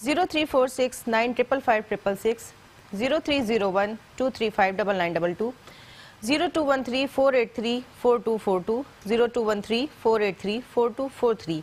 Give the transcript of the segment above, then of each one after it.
0346955566, 0301235992, 0213-483-4242, 0213-483-4243।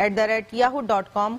@yahoo.com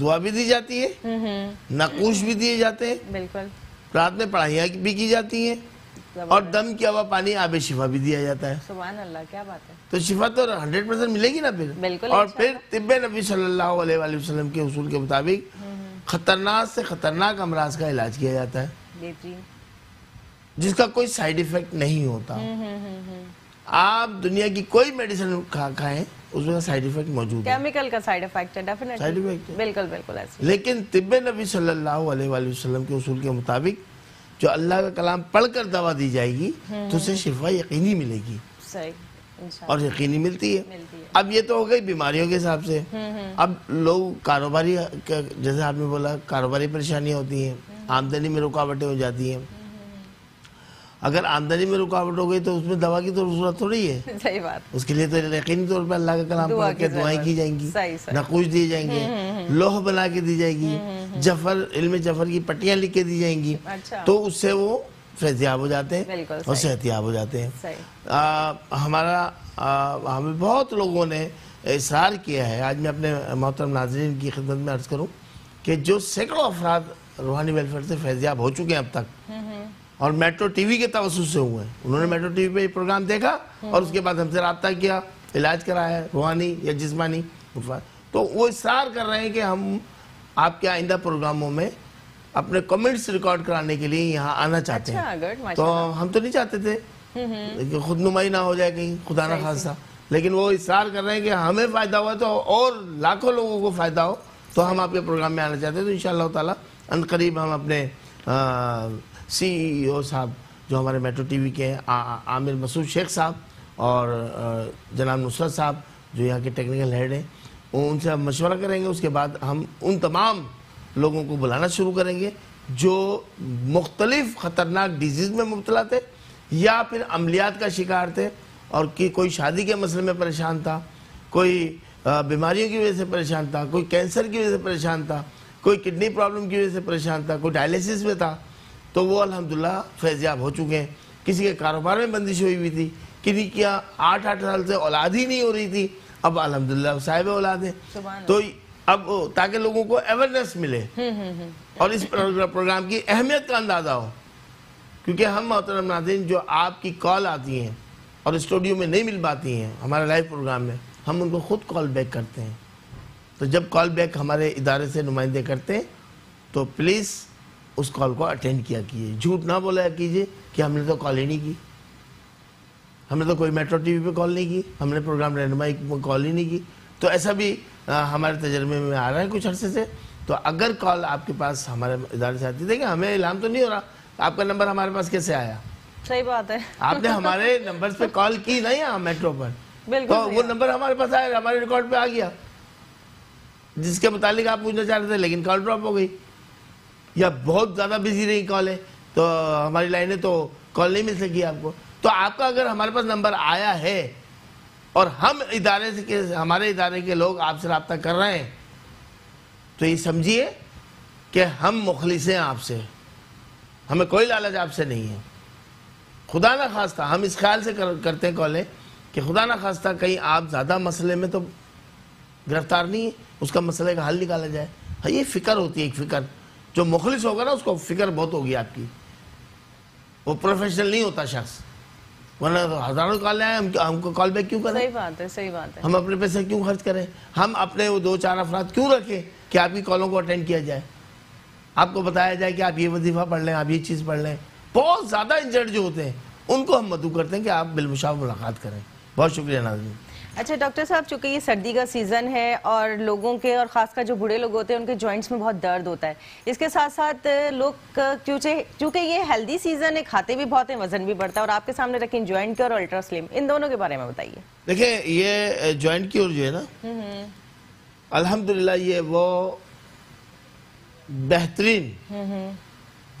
دعا بھی دی جاتی ہے، نقوش بھی دیے جاتے ہیں، بالکل رات میں پڑھائیاں بھی کی جاتی ہیں، اور دم کیا ہوا پانی آب شفا بھی دیا جاتا ہے. سبحان اللہ، کیا بات ہے. تو شفا تو 100% ملے گی نا پھر. بالکل. اور پھر طب نبی صلی اللہ علیہ وآلہ وسلم کے اصول کے مطابق خطرناک سے خطرناک امراض کا علاج کیا جاتا ہے، جس کا کوئی سائیڈ ایفیکٹ نہیں ہوتا. آپ دنیا کی کوئی میڈیسن کھائیں اس میں سائیڈ ایفیکٹ موجود ہے، کیمیکل کا سائیڈ ایفیکٹ ہے، ڈیفینیٹلی سائیڈ ایفیکٹ ہے. بالکل بالکل ایسے. لیکن طب نبی صلی اللہ علیہ وآلہ وسلم کے اصول کے مطابق جو اللہ کا کلام پڑھ کر دوا دی جائے گی تو اسے شفا یقینی ملے گی. صحیح. اور یقینی ملتی ہے. اب یہ تو ہو گئی بیماریوں کے حساب سے. اب لوگ کاروباری، جیسے آپ نے بولا، کاروباری پریشانیاں ہوتی ہیں، آمدنی میں رکاوٹیں ہو جاتی ہیں. اگر آمدنی میں رکاوٹ ہو گئی تو اس میں دوا کی تو ضرورت تھوڑی ہے. صحیح بات. اس کے لیے تو یقینی طور پہ اللہ کا کلام پڑھ کے دعائیں کی جائیں گی، نقوش دیے جائیں گے، لوح بنا کے دی جائے گی، جفر، علم جفر کی پٹیاں لکھ کے دی جائیں گی، تو اس سے وہ فیضیاب ہو جاتے ہیں اور صحتیاب ہو جاتے ہیں. ہمیں بہت لوگوں نے اصرار کیا ہے، آج میں اپنے محترم ناظرین کی خدمت میں عرض کروں کہ جو سینکڑوں افراد روحانی ویلفیئر سے فیضیاب ہو چکے ہیں اب تک، اور میٹرو ٹی وی کے توسط سے ہوئے ہیں. انہوں نے میٹرو ٹی وی پہ یہ پروگرام دیکھا اور اس کے بعد ہم سے رابطہ کیا، علاج کرایا ہے روحانی یا جسمانی. تو وہ اصرار کر رہے ہیں کہ ہم آپ کے آئندہ پروگراموں میں اپنے کمنٹس ریکارڈ کرانے کے لیے یہاں آنا چاہتے ہیں. تو ہم تو نہیں چاہتے تھے کہ خود نمائی نہ ہو جائے کہیں، خدا نہ خواستہ، لیکن وہ اصرار کر رہے ہیں کہ ہمیں فائدہ ہوا تو اور لاکھوں لوگوں کو فائدہ ہو، تو ہم آپ کے پروگرام میں آنا چاہتے ہیں. تو انشاءاللہ تعالیٰ عنقریب ہم اپنے سی ای او صاحب جو ہمارے میٹرو ٹی وی کے ہیں، عامر مسعود شیخ صاحب، اور جناب نصرت صاحب جو یہاں کے ٹیکنیکل ہیڈ ہیں، ان سے ہم مشورہ کریں گے. اس کے بعد ہم ان تمام لوگوں کو بلانا شروع کریں گے جو مختلف خطرناک ڈیزیز میں مبتلا تھے یا پھر عملیات کا شکار تھے، اور کوئی شادی کے مسئلے میں پریشان تھا، کوئی بیماریوں کی وجہ سے پریشان تھا، کوئی کینسر کی وجہ سے پریشان تھا، کوئی کڈنی پرابلم کی وجہ سے پریشان تھا، کوئی ڈائلیسس میں تھا، تو وہ الحمدللہ فیضیاب ہو چکے ہیں. کسی کے کاروبار میں بندش ہوئی ہوئی تھی، کسی کی 8 سال سے اولاد ہی نہیں ہو رہی تھی، اب الحمدللہ صاحب اولاد ہیں. تو اب تاکہ لوگوں کو اویئرنیس ملے اور اس پروگرام کی اہمیت کا اندازہ ہو، کیونکہ ہم محترم ناظرین جو آپ کی کال آتی ہیں اور اسٹوڈیو میں نہیں مل پاتی ہیں ہمارے لائیو پروگرام میں، ہم ان کو خود کال بیک کرتے ہیں. تو جب کال بیک ہمارے ادارے سے نمائندے کرتے ہیں تو پلیز اس کال کو اٹینڈ کیا کیجیے. جھوٹ نہ بولا کیجیے کہ ہم نے تو کال ہی نہیں کی، ہم نے تو کوئی میٹرو ٹی وی پہ کال نہیں کی، ہم نے پروگرام رہنمائی میں کال ہی نہیں کی. تو ایسا بھی ہمارے تجربے میں آ رہا ہے کچھ عرصے سے. تو اگر کال آپ کے پاس ہمارے ادارے سے آتی ہے، دیکھیں ہمیں اعلان تو نہیں ہو رہا، آپ کا نمبر ہمارے پاس کیسے آیا؟ صحیح بات ہے، آپ نے ہمارے نمبر پہ کال کی نا یہاں میٹرو پر، تو وہ نمبر ہمارے پاس آیا، ہمارے ریکارڈ پہ آ گیا جس کے متعلق آپ پوچھنا چاہ رہے تھے، لیکن کال ڈراپ ہو گئی یا بہت زیادہ بزی رہی کالیں، تو ہماری لائنیں تو کال نہیں مل سکی آپ کو. تو آپ کا اگر ہمارے پاس نمبر آیا ہے اور ہم ادارے سے، ہمارے ادارے کے لوگ آپ سے رابطہ کر رہے ہیں، تو یہ سمجھیے کہ ہم مخلص ہیں آپ سے، ہمیں کوئی لالچ آپ سے نہیں ہے. خدا نہ خواستہ ہم اس خیال سے کرتے ہیں کالیں کہ خدا نہ خواستہ کہیں آپ زیادہ مسئلے میں تو گرفتار نہیں ہے، اس کا مسئلے کا حل نکالا جائے. ہاں یہ فکر ہوتی ہے، ایک فکر. جو مخلص ہوگا نا اس کو فکر بہت ہوگی آپ کی، وہ پروفیشنل نہیں ہوتا شخص، ورنہ تو ہزاروں کال آئے، ہم کو کال بیک کیوں کریں؟ صحیح بات ہے، صحیح بات ہے. ہم اپنے پیسے کیوں خرچ کریں؟ ہم اپنے وہ 2-4 افراد کیوں رکھیں کہ آپ کی کالوں کو اٹینڈ کیا جائے، آپ کو بتایا جائے کہ آپ یہ وظیفہ پڑھ لیں، آپ یہ چیز پڑھ لیں. بہت زیادہ انجرڈ جو ہوتے ہیں ان کو ہم مدعو کرتے ہیں کہ آپ بالمشافہ ملاقات کریں. بہت شکریہ ناظرین. اچھا ڈاکٹر صاحب، چونکہ یہ سردی کا سیزن ہے اور لوگوں کے، اور خاص کر جو بوڑھے لوگ ہوتے ہیں، ان کے جوائنٹس میں بہت درد ہوتا ہے، اس کے ساتھ ساتھ لوگ چونکہ یہ ہیلدی سیزن ہے، کھاتے بھی بہت ہیں، وزن بھی بڑھتا ہے، اور آپ کے سامنے رکھیں جوائنٹ کی اور الٹرا سلم، ان دونوں کے بارے میں بتائیے. دیکھیں یہ جوائنٹ کی اور جو ہے نا، الحمدللہ یہ وہ بہترین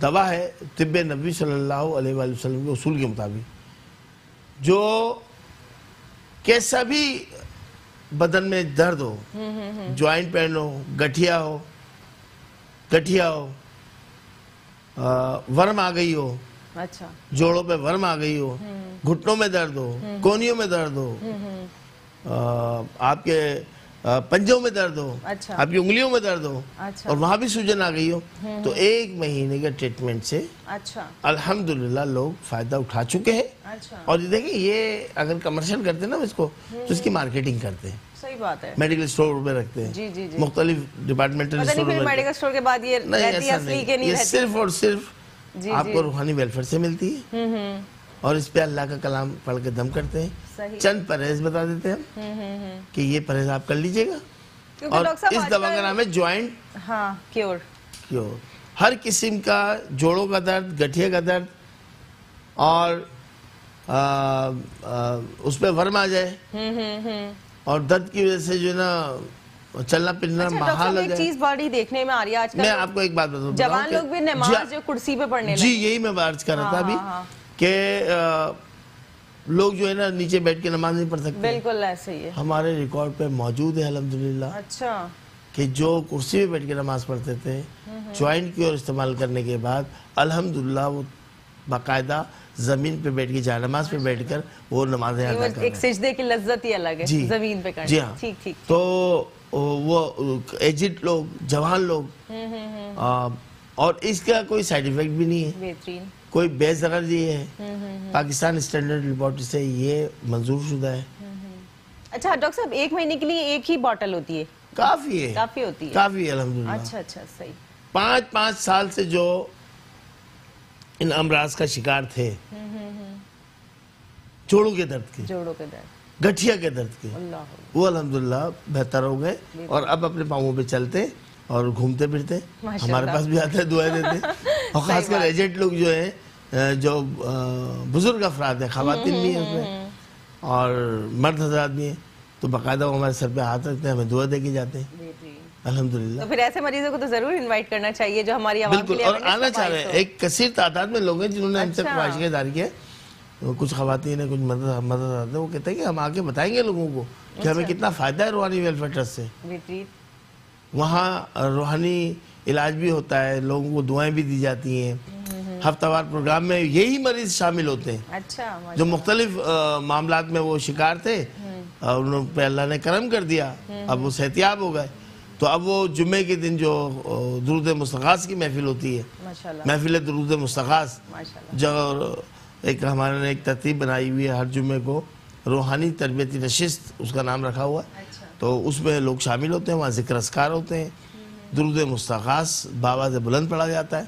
دوا ہے طب نبی صلی اللہ علیہ وآلہ وسلم کے اصول کے مطابق، جو کیسا بھی بدن میں درد ہو، جوائنٹ پین ہو، گٹھیا ہو، ورم آ گئی ہو، اچھا جوڑوں پہ ورم آ گئی ہو، گھٹنوں میں درد ہو، کونیوں میں درد ہو، آپ کے پنجوں میں درد ہو، اچھا آپ کی انگلیوں میں درد ہو اچھا اور وہاں بھی سوجن آ گئی ہو، تو 1 مہینے کے ٹریٹمنٹ سے اچھا الحمدللہ لوگ فائدہ اٹھا چکے ہیں. اچھا اور یہ دیکھیں یہ اگر کمرشل کرتے ہیں نا اس کو تو اس کی مارکیٹنگ کرتے ہیں، صحیح بات ہے. میڈیکل اسٹور پہ رکھتے ہیں، جی جی جی. مختلف ڈپارٹمنٹل پتہ نہیں اسٹور پھر میں میڈیکل اسٹور کے بعد یہ نہیں رہتی ایسا اصلی نہیں، کہ نہیں یہ رہتی. صرف اور صرف جی آپ جی کو روحانی ویلفیئر سے ملتی ہے اور اس پہ اللہ کا کلام پڑھ کے دم کرتے ہیں. صحیح. چند پرہیز بتا دیتے ہیں ہم کہ یہ پرہیز آپ کر لیجئے گا. کیونکہ اور ڈاکٹر صاحب اس دوا کا نام ہے جوائنٹ ہاں کیور. کیور. ہر قسم کا جوڑوں کا درد، گٹھیا کا درد اور اس پہ ورم آ جائے اور درد کی وجہ سے جو ہے نا چلنا پھرنا محال ہو ایک جائے. چیز بڑی دیکھنے میں آ رہی ہے آج میں کل آپ کو ایک بات بتاؤں جوان لوگ بھی نماز جو کرسی پہ پڑھنے جی لگے. یہی میں عرض کر رہا تھا ابھی ہاں کہ لوگ جو ہے نا نیچے بیٹھ کے نماز نہیں پڑھ سکتے. بالکل ایسے ہی ہے. ہمارے ریکارڈ پہ موجود ہے الحمدللہ اچھا کہ جو کرسی پہ بیٹھ کے نماز پڑھتے تھے جوائنٹ کی اور استعمال کرنے کے بعد الحمدللہ وہ باقاعدہ زمین پہ بیٹھ کے جائے نماز پہ بیٹھ کر وہ نمازیں ادا کر رہے ایک سجدے کی لذت ہی الگ ہے زمین پہ کرنا. جی ہاں. ٹھیک ٹھیک. تو وہ ایجڈ لوگ، جوان لوگ، اور اس کا کوئی سائیڈ ایفیکٹ بھی نہیں ہے، بہترین. کوئی بے ضرر یہ ہے. پاکستان اسٹینڈرڈ لیبارٹری سے یہ منظور شدہ ہے. اچھا ڈاکٹر صاحب 1 مہینے کے لیے ایک ہی باٹل ہوتی ہے؟ کافی ہے، کافی ہوتی ہے. کافی ہے الحمدللہ. اچھا اچھا صحیح. 5 سال سے جو ان امراض کا شکار تھے، جوڑوں کے درد کے، جوڑوں کے درد، گٹھیا کے درد کے، اللہ وہ الحمدللہ بہتر ہو گئے اور اب اپنے پاؤں پہ چلتے اور گھومتے پھرتے. ہمارے پاس بھی آتے ہیں، دعائیں دیتے. اور خاص کر ایجنٹ لوگ جو ہیں، جو بزرگ افراد ہیں، خواتین بھی ہیں اس میں اور مرد حضرات بھی ہیں، تو باقاعدہ وہ ہمارے سر پہ ہاتھ رکھتے ہیں، ہمیں دعا دے کے جاتے ہیں الحمدللہ. تو پھر ایسے مریضوں کو تو ضرور انوائٹ کرنا چاہیے جو ہماری عوام کے بالکل، لیے اور آنا چاہ رہے ہیں. ایک کثیر تعداد میں لوگ ہیں جنہوں نے ہم سے خواہش کے اظہار کیا. کچھ خواتین ہیں، کچھ مدد آتے ہیں، وہ کہتے ہیں کہ ہم آگے بتائیں گے لوگوں کو کہ ہمیں کتنا فائدہ ہے روحانی ویلفیئر ٹرسٹ سے. وہاں روحانی علاج بھی ہوتا ہے، لوگوں کو دعائیں بھی دی جاتی ہیں. ہفتہ وار پروگرام میں یہی مریض شامل ہوتے ہیں. اچھا. جو مختلف معاملات میں وہ شکار تھے اور انہوں پہ اللہ نے کرم کر دیا، اب وہ صحتیاب ہو گئے. تو اب وہ جمعے کے دن جو درود مستغاث کی محفل ہوتی ہے، محفل درود مستغاث، جو ایک ہمارے نے ایک ترتیب بنائی ہوئی ہے، ہر جمعے کو روحانی تربیتی نشست اس کا نام رکھا ہوا ہے. تو اس میں لوگ شامل ہوتے ہیں، وہاں ذکر اذکار ہوتے ہیں، درود مستغاث بابا سے بلند پڑھا جاتا ہے.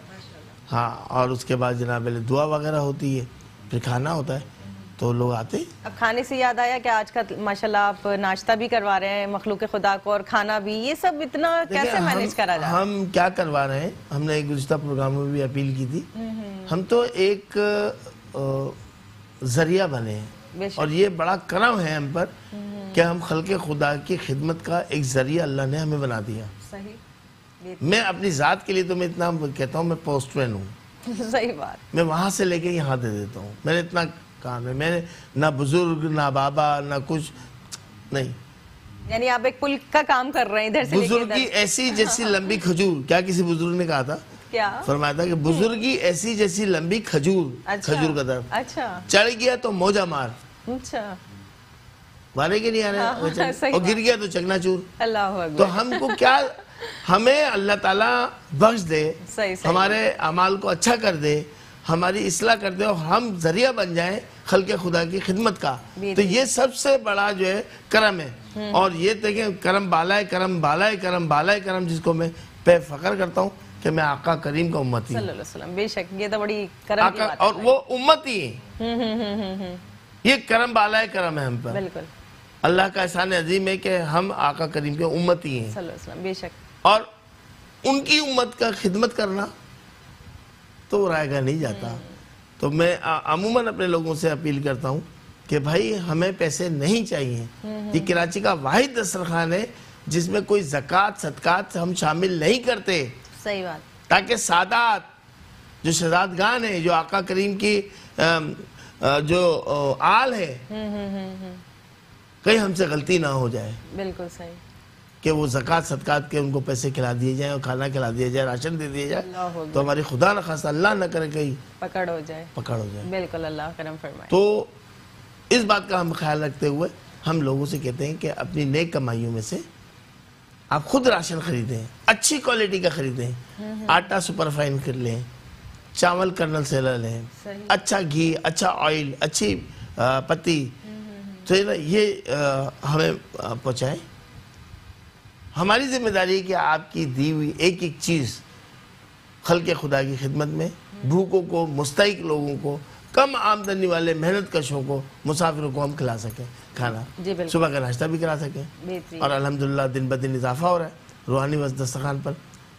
ہاں، اور اس کے بعد جناب دعا وغیرہ ہوتی ہے، پھر کھانا ہوتا ہے، تو لوگ آتے ہیں. اب کھانے سے یاد آیا کہ آج کل ماشاءاللہ آپ ناشتہ بھی کروا رہے ہیں مخلوق خدا کو اور کھانا بھی، یہ سب اتنا کیسے مینیج کرا جائے؟ ہم کیا کروا رہے ہیں، ہم نے ایک گزشتہ پروگرام میں بھی اپیل کی تھی. ہم تو ایک ذریعہ بنے ہیں اور یہ بڑا کرم ہے ہم پر کہ ہم خلق خدا کی خدمت کا ایک ذریعہ اللہ نے ہمیں بنا دیا. صحیح. میں اپنی ذات کے لیے تو میں اتنا کہتا ہوں، میں پوسٹ مین ہوں. صحیح بات. میں وہاں سے لے کے یہاں دے دیتا ہوں. میں نے اتنا کام ہے، میں نے نہ بزرگ نہ بابا نہ کچھ نہیں. یعنی آپ ایک پل کا کام کر رہے ہیں ادھر سے لے کے ادھر. بزرگی ایسی جیسی لمبی کھجور، کیا کسی بزرگ نے کہا تھا؟ کیا فرمایا تھا کہ بزرگی ایسی جیسی لمبی کھجور، کھجور کا درد. اچھا. چڑھ گیا تو موجہ مار. اچھا. مارے کے نہیں آ رہے اور گر گیا تو چکنا چور. اللہ اکبر. تو ہم کو کیا، ہمیں اللہ تعالیٰ بخش دے، ہمارے اعمال کو اچھا کر دے، ہماری اصلاح کر دے اور ہم ذریعہ بن جائیں خلق خدا کی خدمت کا. تو یہ سب سے بڑا جو ہے کرم ہے. اور یہ دیکھیں کرم بالائے کرم، بالائے کرم، بالائے کرم، جس کو میں پہ فخر کرتا ہوں کہ میں آقا کریم کا امتی ہوں. صلی اللہ علیہ وسلم. بے شک یہ تو بڑی کرم کی بات ہے. اور وہ امتی ہیں. یہ کرم بالائے کرم ہے ہم پر. بالکل. اللہ کا احسان عظیم ہے کہ ہم آقا کریم کے امتی ہیں. صلی اللہ علیہ وسلم. بے شک. اور ان کی امت کا خدمت کرنا تو رائے گا نہیں جاتا. تو میں عموماً اپنے لوگوں سے اپیل کرتا ہوں کہ بھائی ہمیں پیسے نہیں چاہیے. یہ کراچی کا واحد دسترخوان ہے جس میں کوئی زکوٰۃ صدقات ہم شامل نہیں کرتے. صحیح بات. تاکہ سادات جو شہزادگان ہیں، جو آقا کریم کی جو آل ہے، کہیں ہم سے غلطی نہ ہو جائے. بالکل صحیح. کہ وہ زکوٰۃ صدقات کے ان کو پیسے کھلا دیے جائیں اور کھانا کھلا دیا جائے، راشن دے دیا جائے، تو ہماری خدا نخواستہ اللہ نہ کرے کہیں پکڑ ہو جائے. بالکل اللہ کرم فرمائے. تو اس بات کا ہم خیال رکھتے ہوئے ہم لوگوں سے کہتے ہیں کہ اپنی نیک کمائیوں میں سے آپ خود راشن خریدیں، اچھی کوالٹی کا خریدیں، آٹا سپر فائن کر لیں، چاول کرنل سے لیں، اچھا گھی، اچھا آئل، اچھی پتی، تو یہ ہمیں پہنچائیں۔ ہماری ذمہ داری ہے کہ آپ کی دی ہوئی ایک ایک چیز خلق خدا کی خدمت میں بھوکوں کو، مستحق لوگوں کو، کم آمدنی والے محنت کشوں کو، مسافروں کو ہم کھلا سکیں کھانا، صبح کا ناشتہ بھی کرا سکیں۔ اور الحمدللہ دن بدن اضافہ ہو رہا ہے روحانی وسط دسترخوان پر،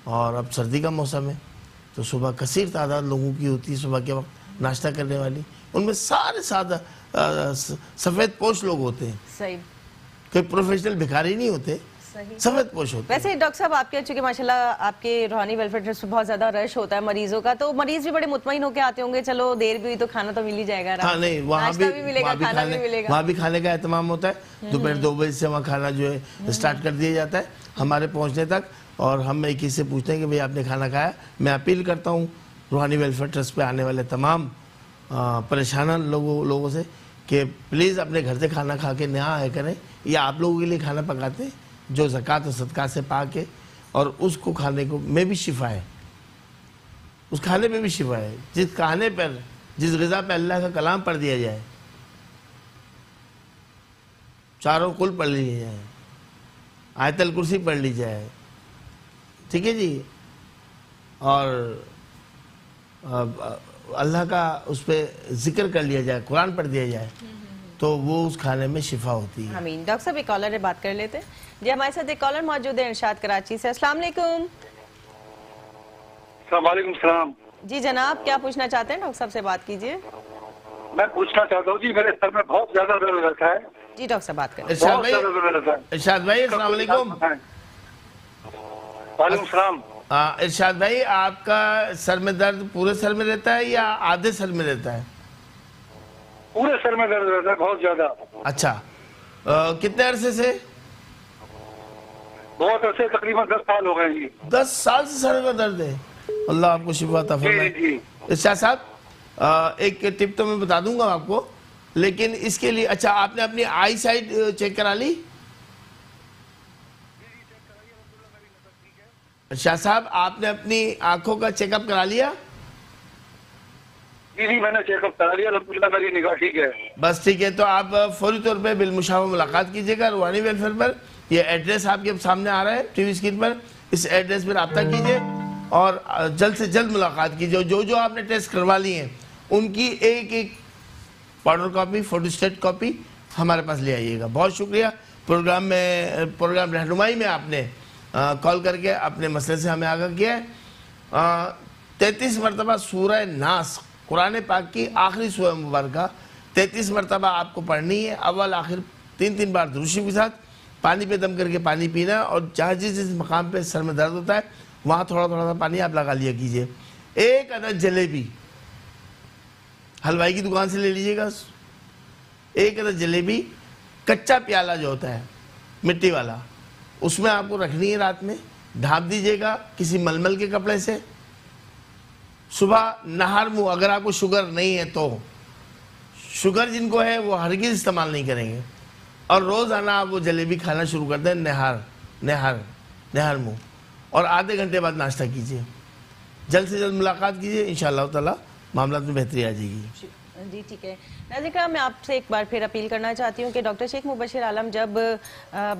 اور اب سردی کا موسم ہے تو صبح کثیر تعداد لوگوں کی ہوتی ہے صبح کے وقت ناشتہ کرنے والی، ان میں سارے سادہ سفید پوش لوگ ہوتے ہیں، کوئی پروفیشنل بھکاری نہیں ہوتے، سفید پوش ہوتے ہیں۔ ویسے ڈاکٹر صاحب آپ کے چونکہ ماشاءاللہ آپ کے روحانی ویلفیئر ٹرسٹ میں بہت زیادہ رش ہوتا ہے مریضوں کا، تو مریض بھی بڑے مطمئن ہو کے آتے ہوں گے چلو دیر بھی ہوئی تو کھانا تو مل ہی جائے گا، ہاں نہیں وہاں بھی کھانے کا اہتمام ہوتا ہے، دوپہر 2 بجے سے وہاں کھانا جو ہے اسٹارٹ کر دیا جاتا ہے ہمارے پہنچنے تک، اور ہم ایک ہی سے پوچھتے ہیں کہ بھئی آپ نے کھانا کھایا۔ میں اپیل کرتا ہوں روحانی ویلفیئر ٹرسٹ پہ آنے والے تمام پریشانہ لوگوں سے کہ پلیز اپنے گھر سے کھانا کھا کے نہ آئے کریں، یا آپ لوگوں کے لیے کھانا پکاتے ہیں جو زکوٰۃ و صدقات سے پاک ہے، اور اس کو کھانے کو میں بھی شفا ہے، اس کھانے میں بھی شفا ہے۔ جس کھانے پر، جس غذا پہ اللہ کا کلام پڑھ دیا جائے، چاروں کل پڑھ لیے جائیں، آیت الکرسی پڑھ لی جائے، ٹھیک ہے جی، اور اللہ کا اس پہ ذکر کر لیا جائے، قرآن پڑھ دیا جائے، تو وہ اس کھانے میں شفا ہوتی ہے۔ آمین۔ ڈاکٹر صاحب ایک کالر ہے، بات کر لیتے ہیں جی۔ ہمارے ساتھ ایک کالر موجود ہے ارشاد کراچی سے۔ السلام علیکم۔ وعلیکم السلام جی جناب، کیا پوچھنا چاہتے ہیں؟ ڈاکٹر صاحب سے بات کیجیے۔ میں پوچھنا چاہتا ہوں جی، میرے سر میں بہت زیادہ درد رہتا ہے۔ جی ڈاکٹر صاحب بات کریں۔ ارشاد بھائی السلام علیکم۔ وعلیکم السلام۔ ارشاد بھائی آپ کا سر میں درد پورے سر میں رہتا ہے یا آدھے سر میں رہتا ہے؟ پورے سر میں درد رہتا ہے بہت زیادہ۔ اچھا، کتنے عرصے سے؟ بہت عرصے، تقریباً 10 سال ہو گئے جی۔ 10 سال سے سر میں درد ہے؟ اللہ آپ کو شفا عطا فرمائے۔ جی۔ ارشاد صاحب ایک ٹپ تو میں بتا دوں گا آپ کو، لیکن اس کے لیے اچھا آپ نے اپنی آئی سائٹ چیک کرا لی؟ شاہ صاحب آپ نے اپنی آنکھوں کا چیک اپ کرا لیا؟ جی میں نے چیک اپ کرا لیا، الحمدللہ میری نگاہ ٹھیک ہے۔ بس ٹھیک ہے، تو آپ فوری طور پہ بالمشافہ ملاقات کیجیے گا روحانی ویلفیئر پر۔ یہ ایڈریس آپ کے سامنے آ رہا ہے ٹی وی اسکرین پر، اس ایڈریس پر رابطہ کیجیے اور جلد سے جلد ملاقات کیجیے۔ جو آپ نے ٹیسٹ کروا لی ہیں ان کی ایک ایک powder copy, photo state copy ہمارے پاس لے آئیے گا۔ بہت شکریہ پروگرام رہنمائی میں آپ نے کال کر کے اپنے مسئلے سے ہمیں آگاہ کیا ہے۔ 33 مرتبہ سورہ ناس، قرآن پاک کی آخری سورہ مبارکہ 33 مرتبہ آپ کو پڑھنی ہے، اول آخر 3 بار درود شریف کے ساتھ، پانی پہ دم کر کے پانی پینا، اور جہاں جس مقام پہ سر میں درد ہوتا ہے وہاں تھوڑا تھوڑا سا پانی آپ لگا لیا کیجئے۔ 1 عدد جلیبی حلوائی کی دکان سے لے لیجئے گا، 1 عدد جلیبی، کچا پیالہ جو ہوتا ہے مٹی والا، اس میں آپ کو رکھنی ہے، رات میں ڈھانپ دیجئے گا کسی ململ کے کپڑے سے۔ صبح نہار منہ، اگر آپ کو شوگر نہیں ہے تو، شوگر جن کو ہے وہ ہرگز استعمال نہیں کریں گے، اور روزانہ آپ وہ جلیبی کھانا شروع کر دیں نہار منہ، اور آدھے گھنٹے بعد ناشتہ کیجئے۔ جلد سے جلد ملاقات کیجئے، انشاءاللہ تعالی معاملات میں بہتری آ جائے گی۔ جی ٹھیک ہے ناظرین کرام، میں آپ سے ایک بار پھر اپیل کرنا چاہتی ہوں کہ ڈاکٹر شیخ مبشر عالم جب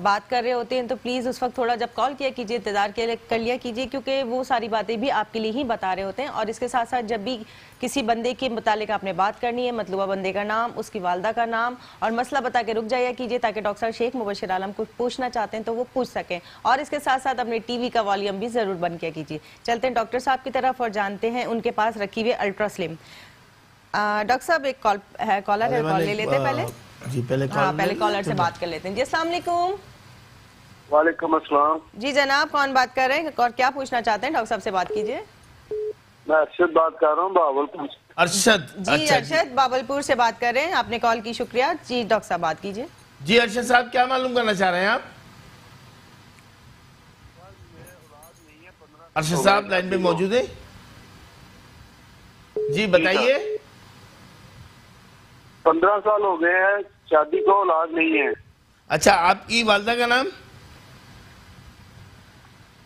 بات کر رہے ہوتے ہیں تو پلیز اس وقت تھوڑا جب کال کیا کیجئے، انتظار کر لیا کیجئے، کیونکہ وہ ساری باتیں بھی آپ کے لیے ہی بتا رہے ہوتے ہیں، اور اس کے ساتھ ساتھ جب بھی کسی بندے کے متعلق آپ نے بات کرنی ہے، مطلوبہ بندے کا نام، اس کی والدہ کا نام اور مسئلہ بتا کے رک جایا کیجئے، تاکہ ڈاکٹر شیخ مبشر عالم کو پوچھنا چاہتے ہیں تو وہ پوچھ سکیں، اور اس کے ساتھ ساتھ اپنے ٹی وی کا والیوم بھی ضرور بند کیا کیجئے۔ چلتے ہیں ڈاکٹر صاحب کی طرف اور جانتے ہیں ان کے پاس رکھی ہوئے الٹرا سلم۔ ڈاکٹر صاحب ایک کالر ہے، کال لے لیتے ہیں پہلے؟ جی پہلے کالر سے بات کر لیتے ہیں۔ جی السلام علیکم۔ وعلیکم السلام۔ جی جناب، کون بات کر رہے ہیں اور کیا پوچھنا چاہتے ہیں؟ ڈاکٹر صاحب سے بات کیجئے۔ میں ارشد بات کر رہا ہوں باولپور۔ ارشد؟ جی ارشد باولپور سے بات کر رہے ہیں، آپ نے کال کی، شکریہ۔ جی ڈاکٹر صاحب بات کیجئے۔ جی ارشد صاحب کیا معلوم کرنا چاہ رہے ہیں آپ؟ ارشد صاحب لائن پہ موجود ہیں؟ جی بتائیے۔ 15 سال ہو گئے ہیں، شادی کو اولاد نہیں ہے۔ اچھا، آپ کی والدہ کا نام؟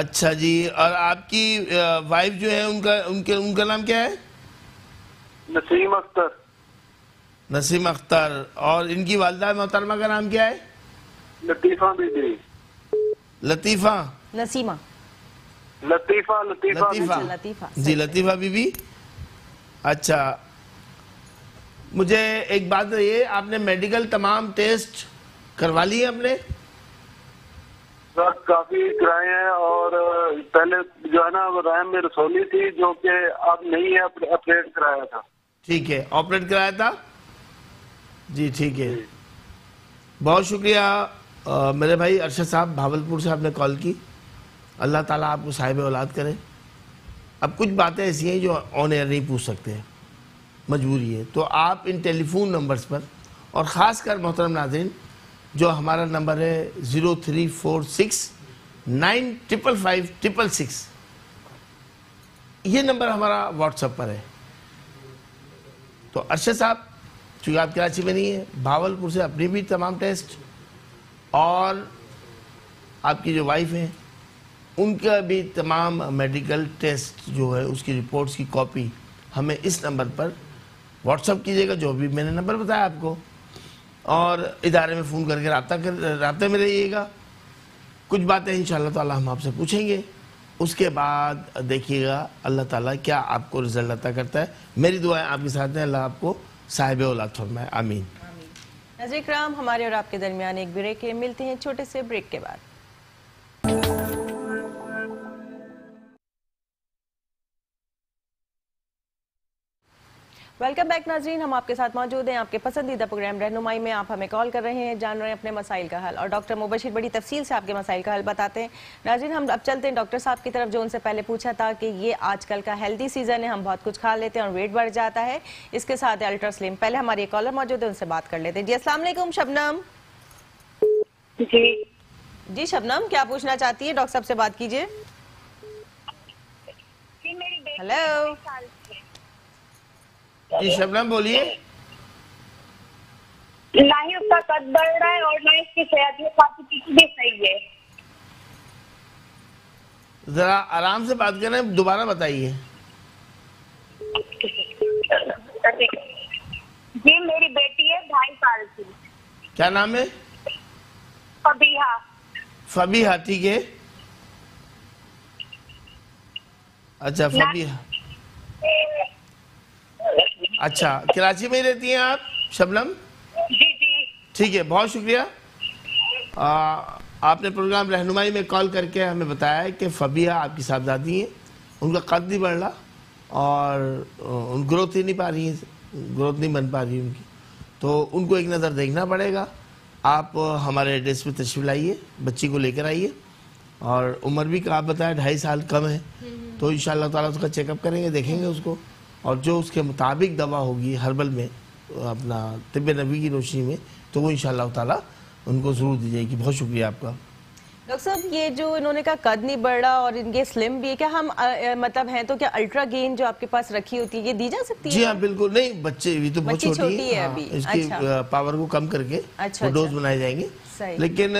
اچھا جی، اور آپ کی وائف جو ہے ان کا نام کیا ہے؟ نسیم اختر۔ نسیم اختر۔ اور ان کی والدہ محترمہ کا نام کیا ہے؟ لطیفہ بیبی۔ لطیفہ؟ نسیمہ؟ لطیفہ لطیفہ لطیفہ جی، لطیفہ بی بی۔ اچھا، مجھے ایک بات یہ، آپ نے میڈیکل تمام ٹیسٹ کروا لیے اپنے؟ سر کافی کرائے ہیں، اور پہلے جو ہے نا رحم میں رسولی تھی جو کہ اب نہیں ہے، اپریٹ کرایا تھا۔ ٹھیک ہے، آپریٹ کرایا تھا جی، ٹھیک ہے۔ بہت شکریہ میرے بھائی ارشد صاحب، بھاولپور سے آپ نے کال کی۔ اللہ تعالیٰ آپ کو صاحب اولاد کرے۔ اب کچھ باتیں ایسی ہیں جو آن ایئر نہیں پوچھ سکتے ہیں، مجبوری ہے، تو آپ ان ٹیلی فون نمبرز پر، اور خاص کر محترم ناظرین جو ہمارا نمبر ہے 0346955566، یہ نمبر ہمارا واٹس ایپ پر ہے۔ تو ارشد صاحب چونکہ آپ کراچی میں نہیں ہیں، بھاولپور سے اپنی بھی تمام ٹیسٹ، اور آپ کی جو وائف ہیں ان کا بھی تمام میڈیکل ٹیسٹ جو ہے اس کی رپورٹس کی کاپی ہمیں اس نمبر پر واٹس ایپ کیجیے گا، جو بھی میں نے نمبر بتایا آپ کو، اور ادارے میں فون کر کے رابطے میں رہیے گا۔ کچھ باتیں انشاءاللہ تعالی ہم آپ سے پوچھیں گے، اس کے بعد دیکھیے گا اللہ تعالیٰ کیا آپ کو رزلٹ عطا کرتا ہے۔ میری دعائیں آپ کے ساتھ ہیں، اللہ آپ کو صاحب اولاد فرمائے، آمین۔ ناظرین کرام، ہمارے اور آپ کے درمیان ایک بریک ہے، ملتے ہیں چھوٹے سے بریک کے بعد۔ ویلکم بیک ناظرین، ہم آپ کے ساتھ موجود ہیں آپ کے پسندیدہ پروگرام رہنمائی میں۔ آپ ہمیں کال کر رہے ہیں، جان رہے ہیں اپنے مسائل کا حل، اور ڈاکٹر مبشر بڑی تفصیل سے آپ کے مسائل کا حل بتاتے ہیں۔ ناظرین ہم اب چلتے ہیں ڈاکٹر صاحب کی طرف، جو ان سے پہلے پوچھا تھا کہ یہ آج کل کا ہیلدی سیزن ہے، ہم بہت کچھ کھا لیتے ہیں اور ویٹ بڑھ جاتا ہے، اس کے ساتھ الٹرا سلیم۔ پہلے ہماری ایک کالر موجود ہے، ان سے بات کر لیتے ہیں۔ جی السلام علیکم شبنم۔ جی شبنم، کیا پوچھنا چاہتی ہے؟ ڈاکٹر صاحب سے بات کیجیے۔ ہیلو جی شبنم بولیے۔ نہ ہی اس کا قد بڑھ رہا ہے اور نہ اس کی صحت میں کافی چیزیں بھی صحیح ہے۔ ذرا آرام سے بات کریں، دوبارہ بتائیے۔ جی میری بیٹی ہے 2.5 سال کی۔ کیا نام ہے؟ فبیہا۔ فبیہا، ٹھیک ہے۔ اچھا فبیہا، اچھا کراچی میں ہی رہتی ہیں آپ شبنم؟ جی جی ٹھیک ہے، بہت شکریہ۔ آپ نے پروگرام رہنمائی میں کال کر کے ہمیں بتایا ہے کہ فبیہا آپ کی صاحبزادی ہیں، ان کا قد نہیں بڑھ رہا اور گروتھ ہی نہیں پا رہی ہیں، گروتھ نہیں بن پا رہی ان کی، تو ان کو ایک نظر دیکھنا پڑے گا۔ آپ ہمارے ایڈریس پہ تشریف لائیے، بچی کو لے کر آئیے، اور عمر بھی آپ بتایا 2.5 سال کم ہے، تو انشاءاللہ تعالیٰ اس کا چیک اپ کریں گے، دیکھیں گے اس کو، اور جو اس کے مطابق دوا ہوگی ہربل میں، اپنا طب نبی کی روشنی میں، تو وہ انشاءاللہ تعالیٰ ان کو ضرور دی جائے گی۔ بہت شکریہ آپ کا۔ ڈاکٹر صاحب یہ جو انہوں نے کہا قد نہیں بڑھ رہا اور ان کے سلم بھی ہے، کیا ہم مطلب ہیں تو کیا الٹرا گین جو آپ کے پاس رکھی ہوتی ہے یہ دی جا سکتی ہے؟ جی ہاں بالکل، نہیں بچے بھی تو بہت چھوٹی ہے ابھی، اس کی پاور کو کم کر کے وہ ڈوز بنائے جائیں گے، لیکن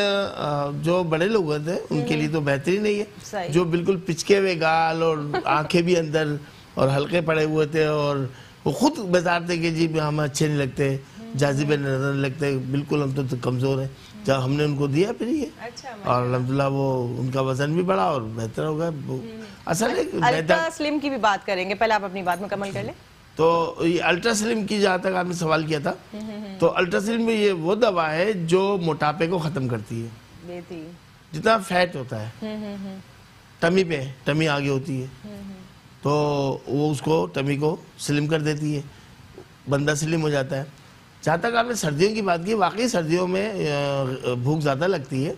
جو بڑے لوگ ہوتے ہیں ان کے لیے تو بہترین نہیں ہے، جو بالکل پچکے ہوئے گال اور آنکھیں بھی اندر اور حلقے پڑے ہوئے تھے، اور وہ خود بتاتے کہ جی ہم اچھے نہیں لگتے، جاذبے نظر نہیں لگتے، بالکل ہم تو کمزور ہیں، جب ہم نے ان کو دیا پھر یہ، اور الحمدللہ وہ ان کا وزن بھی بڑھا اور بہتر ہو گیا۔ اصل الٹرا سلم کی بھی بات کریں گے، پہلے آپ اپنی بات مکمل کر لیں۔ تو یہ الٹرا سلم کی جہاں تک آپ نے سوال کیا تھا، تو الٹرا سلم میں یہ وہ دوا ہے جو موٹاپے کو ختم کرتی ہے، جتنا فیٹ ہوتا ہے ٹمی پہ، ٹمی آگے ہوتی ہے تو وہ اس کو ٹمی کو سلم کر دیتی ہے، بندہ سلم ہو جاتا ہے۔ جہاں تک آپ نے سردیوں کی بات کی، واقعی سردیوں میں بھوک زیادہ لگتی ہے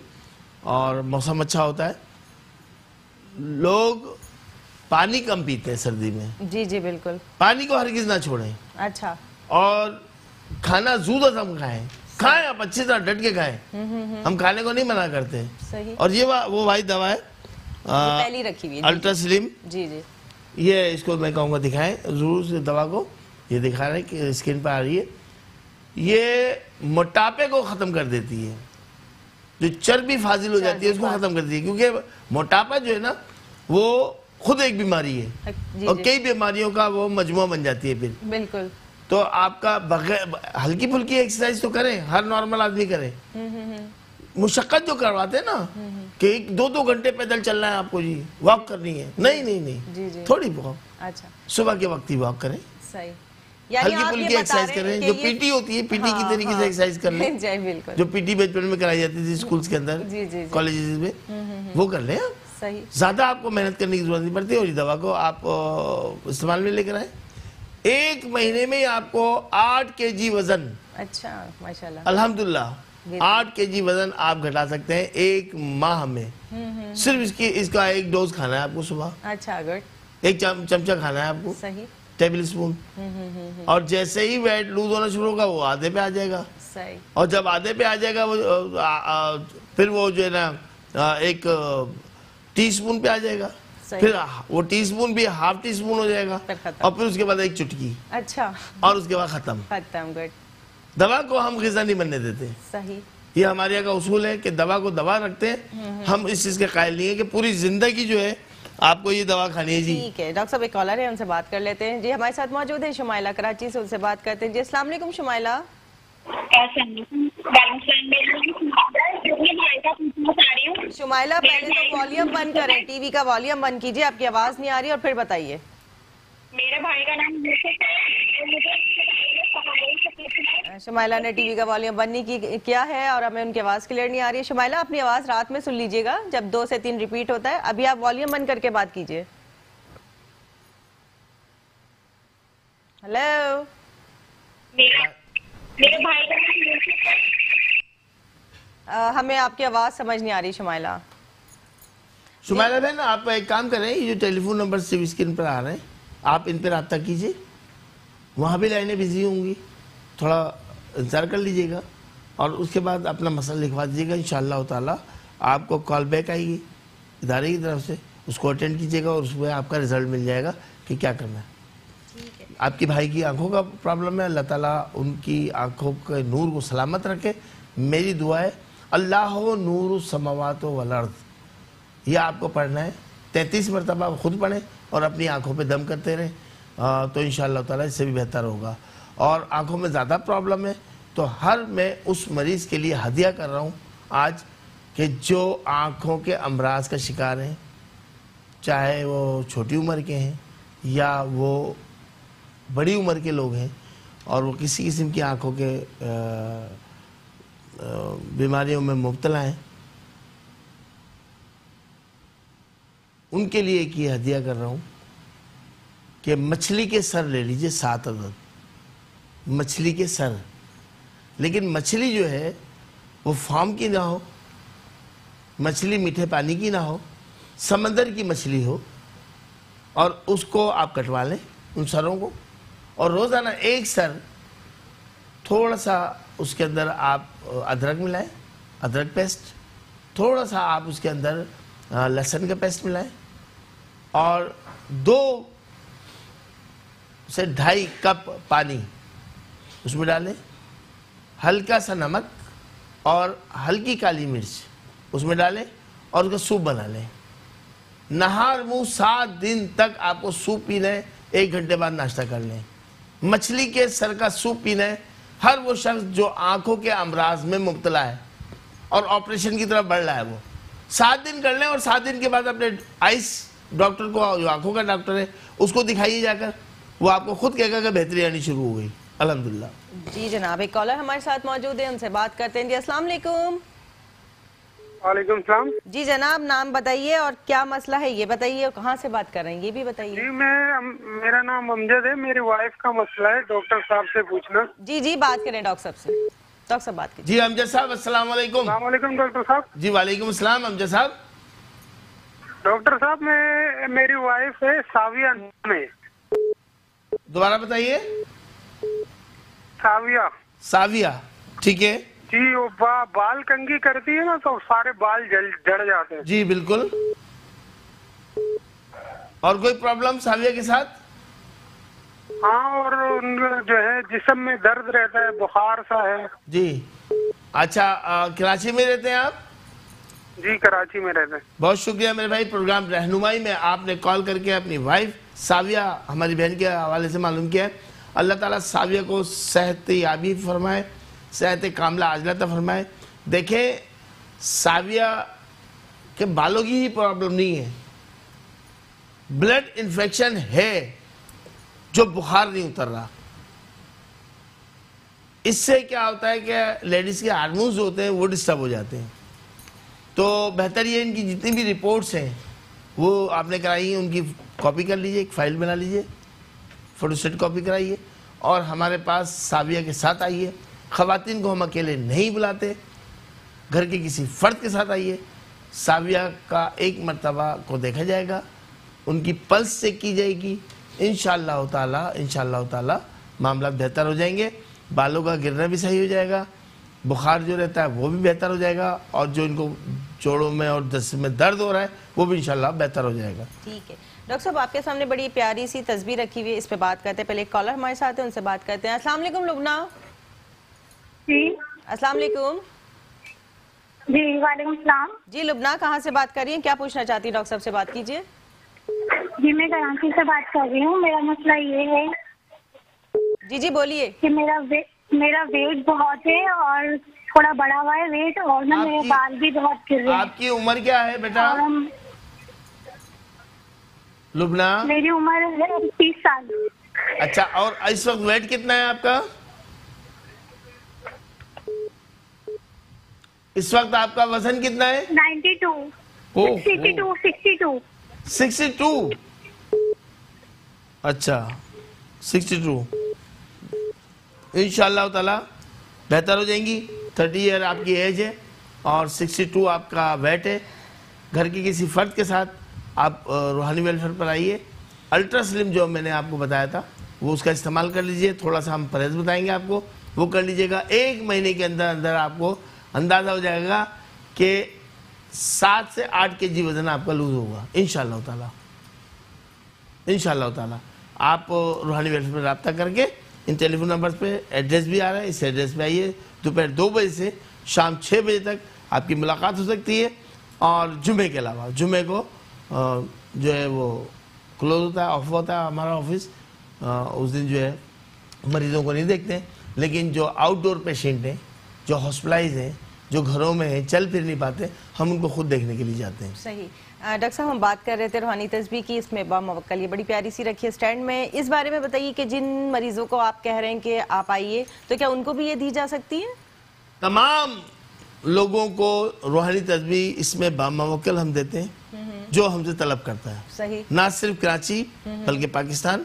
اور موسم اچھا ہوتا ہے، لوگ پانی کم پیتے ہیں سردی میں۔ جی جی بالکل، پانی کو ہرگز نہ چھوڑیں، اچھا، اور کھانا زود ازم کھائیں، آپ اچھی طرح ڈٹ کے کھائیں، ہم کھانے کو نہیں منع کرتے ہیں۔ اور یہ وہ واحد دوا ہے پہلی رکھی ہوئی الٹرا سلم، جی جی، یہ اس کو میں کہوں گا دکھائیں ضرور سے دوا کو، یہ دکھا رہے ہیں کہ اسکرین پہ آ رہی ہے، یہ موٹاپے کو ختم کر دیتی ہے، جو چربی فاضل ہو جاتی ہے اس کو ختم کرتی ہے، کیونکہ موٹاپا جو ہے نا وہ خود ایک بیماری ہے اور کئی بیماریوں کا وہ مجموعہ بن جاتی ہے پھر. بالکل. تو آپ کا ہلکی پھلکی ایکسرسائز تو کریں، ہر نارمل آدمی کرے. مشقت جو کرواتے ہیں نا کہ 2 گھنٹے پیدل چلنا ہے آپ کو، جی واک کرنی ہے، نہیں تھوڑی بہت اچھا صبح کے وقت ہی واک کریں، صحیح. ہلکی پھلکی ایکسرسائز کریں. جو پی ٹی ہوتی ہے پی ٹی کی طریقے سے ایکسرسائز کر لیں، جی بالکل. جو پی ٹی بچپن میں کرائی جاتی تھی اسکولز کے اندر، کالجز میں، وہ کر لیں. صحیح. زیادہ آپ کو محنت کرنے کی ضرورت نہیں پڑتی. اور یہ دوا کو آپ استعمال میں لے کر آئیں. 1 مہینے میں آپ کو 8 kg وزن، اچھا ماشاءاللہ، الحمدللہ 8 kg وزن آپ گھٹا سکتے ہیں 1 ماہ میں. صرف اس کا 1 ڈوز کھانا ہے آپ کو صبح. اچھا گڈ. 1 چمچہ کھانا ہے آپ کو، صحیح. Table spoon. اور جیسے ہی ویٹ لوز ہونا شروع ہوگا وہ آدھے پہ آ جائے گا. صحیح. اور جب آدھے پہ آ جائے گا پھر وہ جو ہے نا 1 ٹی اسپون پہ آ جائے گا. پھر وہ ٹی اسپون بھی ½ ٹی اسپون ہو جائے گا. اور پھر اس کے بعد 1 چٹکی. اچھا. اور اس کے بعد ختم. گڈ. دوا کو ہم غذا نہیں بننے دیتے. صحیح. یہ ہمارے یہاں کا اصول ہے کہ دوا کو دوا رکھتے ہیں. ہم اس چیز کے قائل نہیں ہیں کہ پوری زندگی جو ہے آپ کو یہ دوا کھانی ہے. جی ٹھیک ہے ڈاکٹر صاحب، ایک کالر ہے، ان سے بات کر لیتے ہیں. جی ہمارے ساتھ موجود ہیں شمائلہ کراچی سے، ان سے بات کرتے ہیں. جی السلام علیکم شمائلہ. شمائلہ پہلے تو والیوم بند کریں، ٹی وی کا والیوم بند کیجیے، آپ کی آواز نہیں آ رہی، اور پھر بتائیے. میرے بھائی کا نام شمائلہ نے ٹی وی کا والیوم بند نہیں کیا ہے اور ہمیں ان کی آواز کلیئر نہیں آ رہی ہے. شمائلہ اپنی آواز رات میں سن لیجیے گا جب 2 سے 3 ریپیٹ ہوتا ہے. ابھی آپ والیوم بند کر کے بات کیجیے. ہیلو. میرے بھائی کا ہمیں آپ کی آواز سمجھ نہیں آ رہی شمائلہ. شمائلہ بہن آپ ایک کام کریں، یہ جو ٹیلی فون نمبر سے اسکرین پر آ رہے ہیں آپ ان پہ رابطہ کیجئے. وہاں بھی لائنیں بزی ہوں گی، تھوڑا انتظار کر لیجئے گا اور اس کے بعد اپنا مسئلہ لکھوا دیجئے گا. انشاءاللہ تعالی آپ کو کال بیک آئے گی ادارے کی طرف سے، اس کو اٹینڈ کیجئے گا اور اس میں آپ کا رزلٹ مل جائے گا کہ کیا کرنا ہے. آپ کی بھائی کی آنکھوں کا پرابلم ہے، اللہ تعالیٰ ان کی آنکھوں کے نور کو سلامت رکھے. میری دعا ہے اللہ نور السماوات والارض، یہ آپ کو پڑھنا ہے 33 مرتبہ. آپ خود پڑھیں اور اپنی آنکھوں پہ دم کرتے رہیں تو انشاءاللہ تعالیٰ اس سے بھی بہتر ہوگا. اور آنکھوں میں زیادہ پرابلم ہے تو میں اس مریض کے لیے ہدیہ کر رہا ہوں آج کہ جو آنکھوں کے امراض کا شکار ہیں، چاہے وہ چھوٹی عمر کے ہیں یا وہ بڑی عمر کے لوگ ہیں اور وہ کسی قسم کی آنکھوں کے بیماریوں میں مبتلا ہیں، ان کے لیے ایک یہ ہدیہ کر رہا ہوں کہ مچھلی کے سر لے لیجئے 7 عدد. مچھلی کے سر، لیکن مچھلی جو ہے وہ فارم کی نہ ہو، مچھلی میٹھے پانی کی نہ ہو، سمندر کی مچھلی ہو، اور اس کو آپ کٹوا لیں ان سروں کو. اور روزانہ 1 سر تھوڑا سا اس کے اندر آپ ادرک ملائیں، ادرک پیسٹ، تھوڑا سا آپ اس کے اندر لہسن کا پیسٹ ملائیں اور 2 سے 2.5 کپ پانی اس میں ڈالیں، ہلکا سا نمک اور ہلکی کالی مرچ اس میں ڈالیں اور اس کا سوپ بنا لیں. نہار منہ 7 دن تک آپ کو سوپ پینا ہے، 1 گھنٹے بعد ناشتہ کر لیں. مچھلی کے سر کا سوپ پینا ہے ہر وہ شخص جو آنکھوں کے امراض میں مبتلا ہے اور آپریشن کی طرف بڑھ رہا ہے، وہ 7 دن کر لیں. اور 7 دن کے بعد اپنے آئس ڈاکٹر کو، جو آنکھوں کا ڈاکٹر ہے، اس کو دکھائیے جا کر. وہ آپ کو خود کہے گا کہ بہتری آنی شروع ہو گئی الحمدللہ. جی جناب، ایک کالر ہمارے ساتھ موجود ہے، ان سے بات کرتے ہیں. جی السلام علیکم. وعلیکم السلام. جی جناب، نام بتائیے اور کیا مسئلہ ہے یہ بتائیے، اور کہاں سے بات کر رہے ہیں یہ بھی بتائیے. جی میرا نام امجد ہے، میری وائف کا مسئلہ ہے، ڈاکٹر صاحب سے پوچھنا. جی بات کریں ڈاکٹر صاحب سے. ڈاکٹر صاحب بات کیجیے. جی امجد صاحب السلام علیکم. السلام علیکم ڈاکٹر صاحب. جی وعلیکم السلام امجد صاحب. ڈاکٹر صاحب میری وائف ہے ساویہ میں. دوبارہ بتائیے. ساویہ ٹھیک ہے جی. وہ بال کنگھی کرتی ہے نا تو سارے بال جڑ جاتے ہیں. جی بالکل. اور کوئی پرابلم ساویہ کے ساتھ؟ ہاں، اور جو ہے جسم میں درد رہتا ہے، بخار سا ہے. جی اچھا. کراچی میں رہتے ہیں آپ؟ جی کراچی میں رہتے ہیں. بہت شکریہ میرے بھائی. پروگرام رہنمائی میں آپ نے کال کر کے اپنی وائف ساویہ ہماری بہن کے حوالے سے معلوم کیا ہے. اللہ تعالیٰ ساویہ کو صحت یابی فرمائے, صحت کاملہ عاجلہ عطا فرمائے. دیکھیں ساویہ کے بالوں کی ہی پرابلم نہیں ہے, بلڈ انفیکشن ہے جو بخار نہیں اتر رہا. اس سے کیا ہوتا ہے کہ لیڈیز کے ہارمونز ہوتے ہیں وہ ڈسٹرب ہو جاتے ہیں. تو بہتر یہ ان کی جتنی بھی رپورٹس ہیں وہ آپ نے کرائی ہیں ان کی کاپی کر لیجئے, ایک فائل بنا لیجئے, فوٹو سٹیٹ کاپی کرائیے اور ہمارے پاس ساویہ کے ساتھ آئیے. خواتین کو ہم اکیلے نہیں بلاتے, گھر کے کسی فرد کے ساتھ آئیے. ساویہ کا ایک مرتبہ کو دیکھا جائے گا, ان کی پلس چیک کی جائے گی. انشاءاللہ تعالی معاملات بہتر ہو جائیں گے. بالوں کا گرنا بھی صحیح ہو جائے گا, بخار جو رہتا ہے وہ بھی بہتر ہو جائے گا, اور جو ان کو جوڑوں میں اور دست میں درد ہو رہا ہے وہ بھی انشاءاللہ بہتر ہو جائے گا. ٹھیک ہے ڈاکٹر صاحب, آپ کے سامنے بڑی پیاری سی تصویر رکھی ہوئی ہے, اس پہ بات کرتے ہیں. پہلے ایک کالر ہمارے ساتھ ہے, ان سے بات کرتے ہیں. السلام علیکم لبنہ. جی السلام علیکم. جی وعلیکم السلام. جی لبنہ کہاں سے بات کر رہی ہیں, کیا پوچھنا چاہتی ہیں ڈاکٹر صاحب سے, بات کیجئے. جی میں کراچی سے بات کر رہی ہوں. میرا مسئلہ یہ ہے جی بولیے. کہ میرا ویٹ بہت ہے اور تھوڑا بڑا ہوا ہے ویٹ, اور نا میرے بال بھی بہت گر رہے ہیں. آپ کی عمر کیا ہے بیٹا لبنہ؟ میری عمر ہے 30 سال. اچھا, اور اس وقت ویٹ کتنا ہے آپ کا؟ اس وقت آپ کا وزن کتنا ہے؟ 62. اچھا 62. انشاءاللہ تعالی بہتر ہو جائیں گی. 30 ایئر آپ کی ایج ہے اور 62 آپ کا ویٹ ہے. گھر کے کسی فرد کے ساتھ آپ روحانی ویلفیئر پر آئیے. الٹرا سلم جو میں نے آپ کو بتایا تھا وہ اس کا استعمال کر لیجئے. تھوڑا سا ہم پرہیز بتائیں گے آپ کو, وہ کر لیجئے گا. 1 مہینے کے اندر آپ کو اندازہ ہو جائے گا کہ 7 سے 8 kg وزن آپ کا لوز ہوگا انشاءاللہ تعالی. انشاءاللہ تعالی آپ روحانی ویلفیئر پر رابطہ کر کے ان ٹیلی فون نمبر پہ, ایڈریس بھی آ رہا ہے, اس ایڈریس پہ آئیے. دوپہر 2 بجے سے شام 6 بجے تک آپ کی ملاقات ہو سکتی ہے. اور جمعے کے علاوہ, جمعے کو جو ہے وہ کلوز ہوتا ہے, آف ہوتا ہے ہمارا آفس. اس دن جو ہے مریضوں کو نہیں دیکھتے ہیں, لیکن جو آؤٹ ڈور پیشنٹ ہیں, جو ہاسپٹلائز ہیں, جو گھروں میں ہیں, چل پھر نہیں پاتے, ہم ان کو خود دیکھنے کے لیے جاتے ہیں. صحیح. ڈاکٹر صاحب ہم بات کر رہے تھے روحانی تسبیح کی, اس میں باموکل یہ بڑی پیاری سی رکھی ہے سٹینڈ میں. اس بارے میں بتائیے کہ جن مریضوں کو آپ کہہ رہے ہیں کہ آپ آئیے, تو کیا ان کو بھی یہ دی جا سکتی ہے؟ تمام لوگوں کو روحانی تسبیح اس میں باموکل ہم دیتے ہیں جو ہم سے طلب کرتا ہے. صحیح. نہ صرف کراچی بلکہ پاکستان,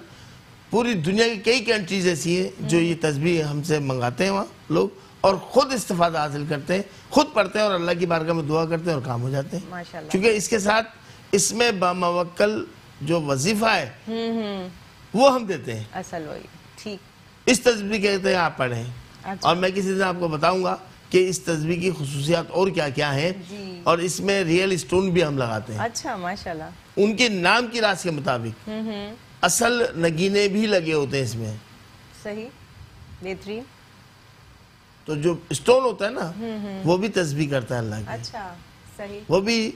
پوری دنیا کی کئی کنٹریز ایسی ہیں جو یہ تسبیح ہم سے منگاتے ہیں وہاں لوگ, اور خود استفادہ حاصل کرتے ہیں, خود پڑھتے ہیں اور اللہ کی بارگاہ میں دعا کرتے ہیں اور کام ہو جاتے ہیں. ماشاءاللہ. کیونکہ اس کے ساتھ اس میں باموکل جو وظیفہ ہے وہ ہم دیتے ہیں. اصل وہی. ٹھیک. اس تسبیح کہتے ہیں آپ پڑھیں, اور میں کسی دن آپ کو بتاؤں گا کہ اس تسبیح کی خصوصیات اور کیا کیا ہیں. اور اس میں ریئل اسٹون بھی ہم لگاتے ہیں. اچھا ماشاءاللہ. ان کے نام کی راز کے مطابق اصل نگینے بھی لگے ہوتے ہیں اس میں. صحیح. بہترین. تو جو اسٹون ہوتا ہے نا وہ بھی تسبیح کرتا ہے اللہ کی. اچھا صحیح. وہ بھی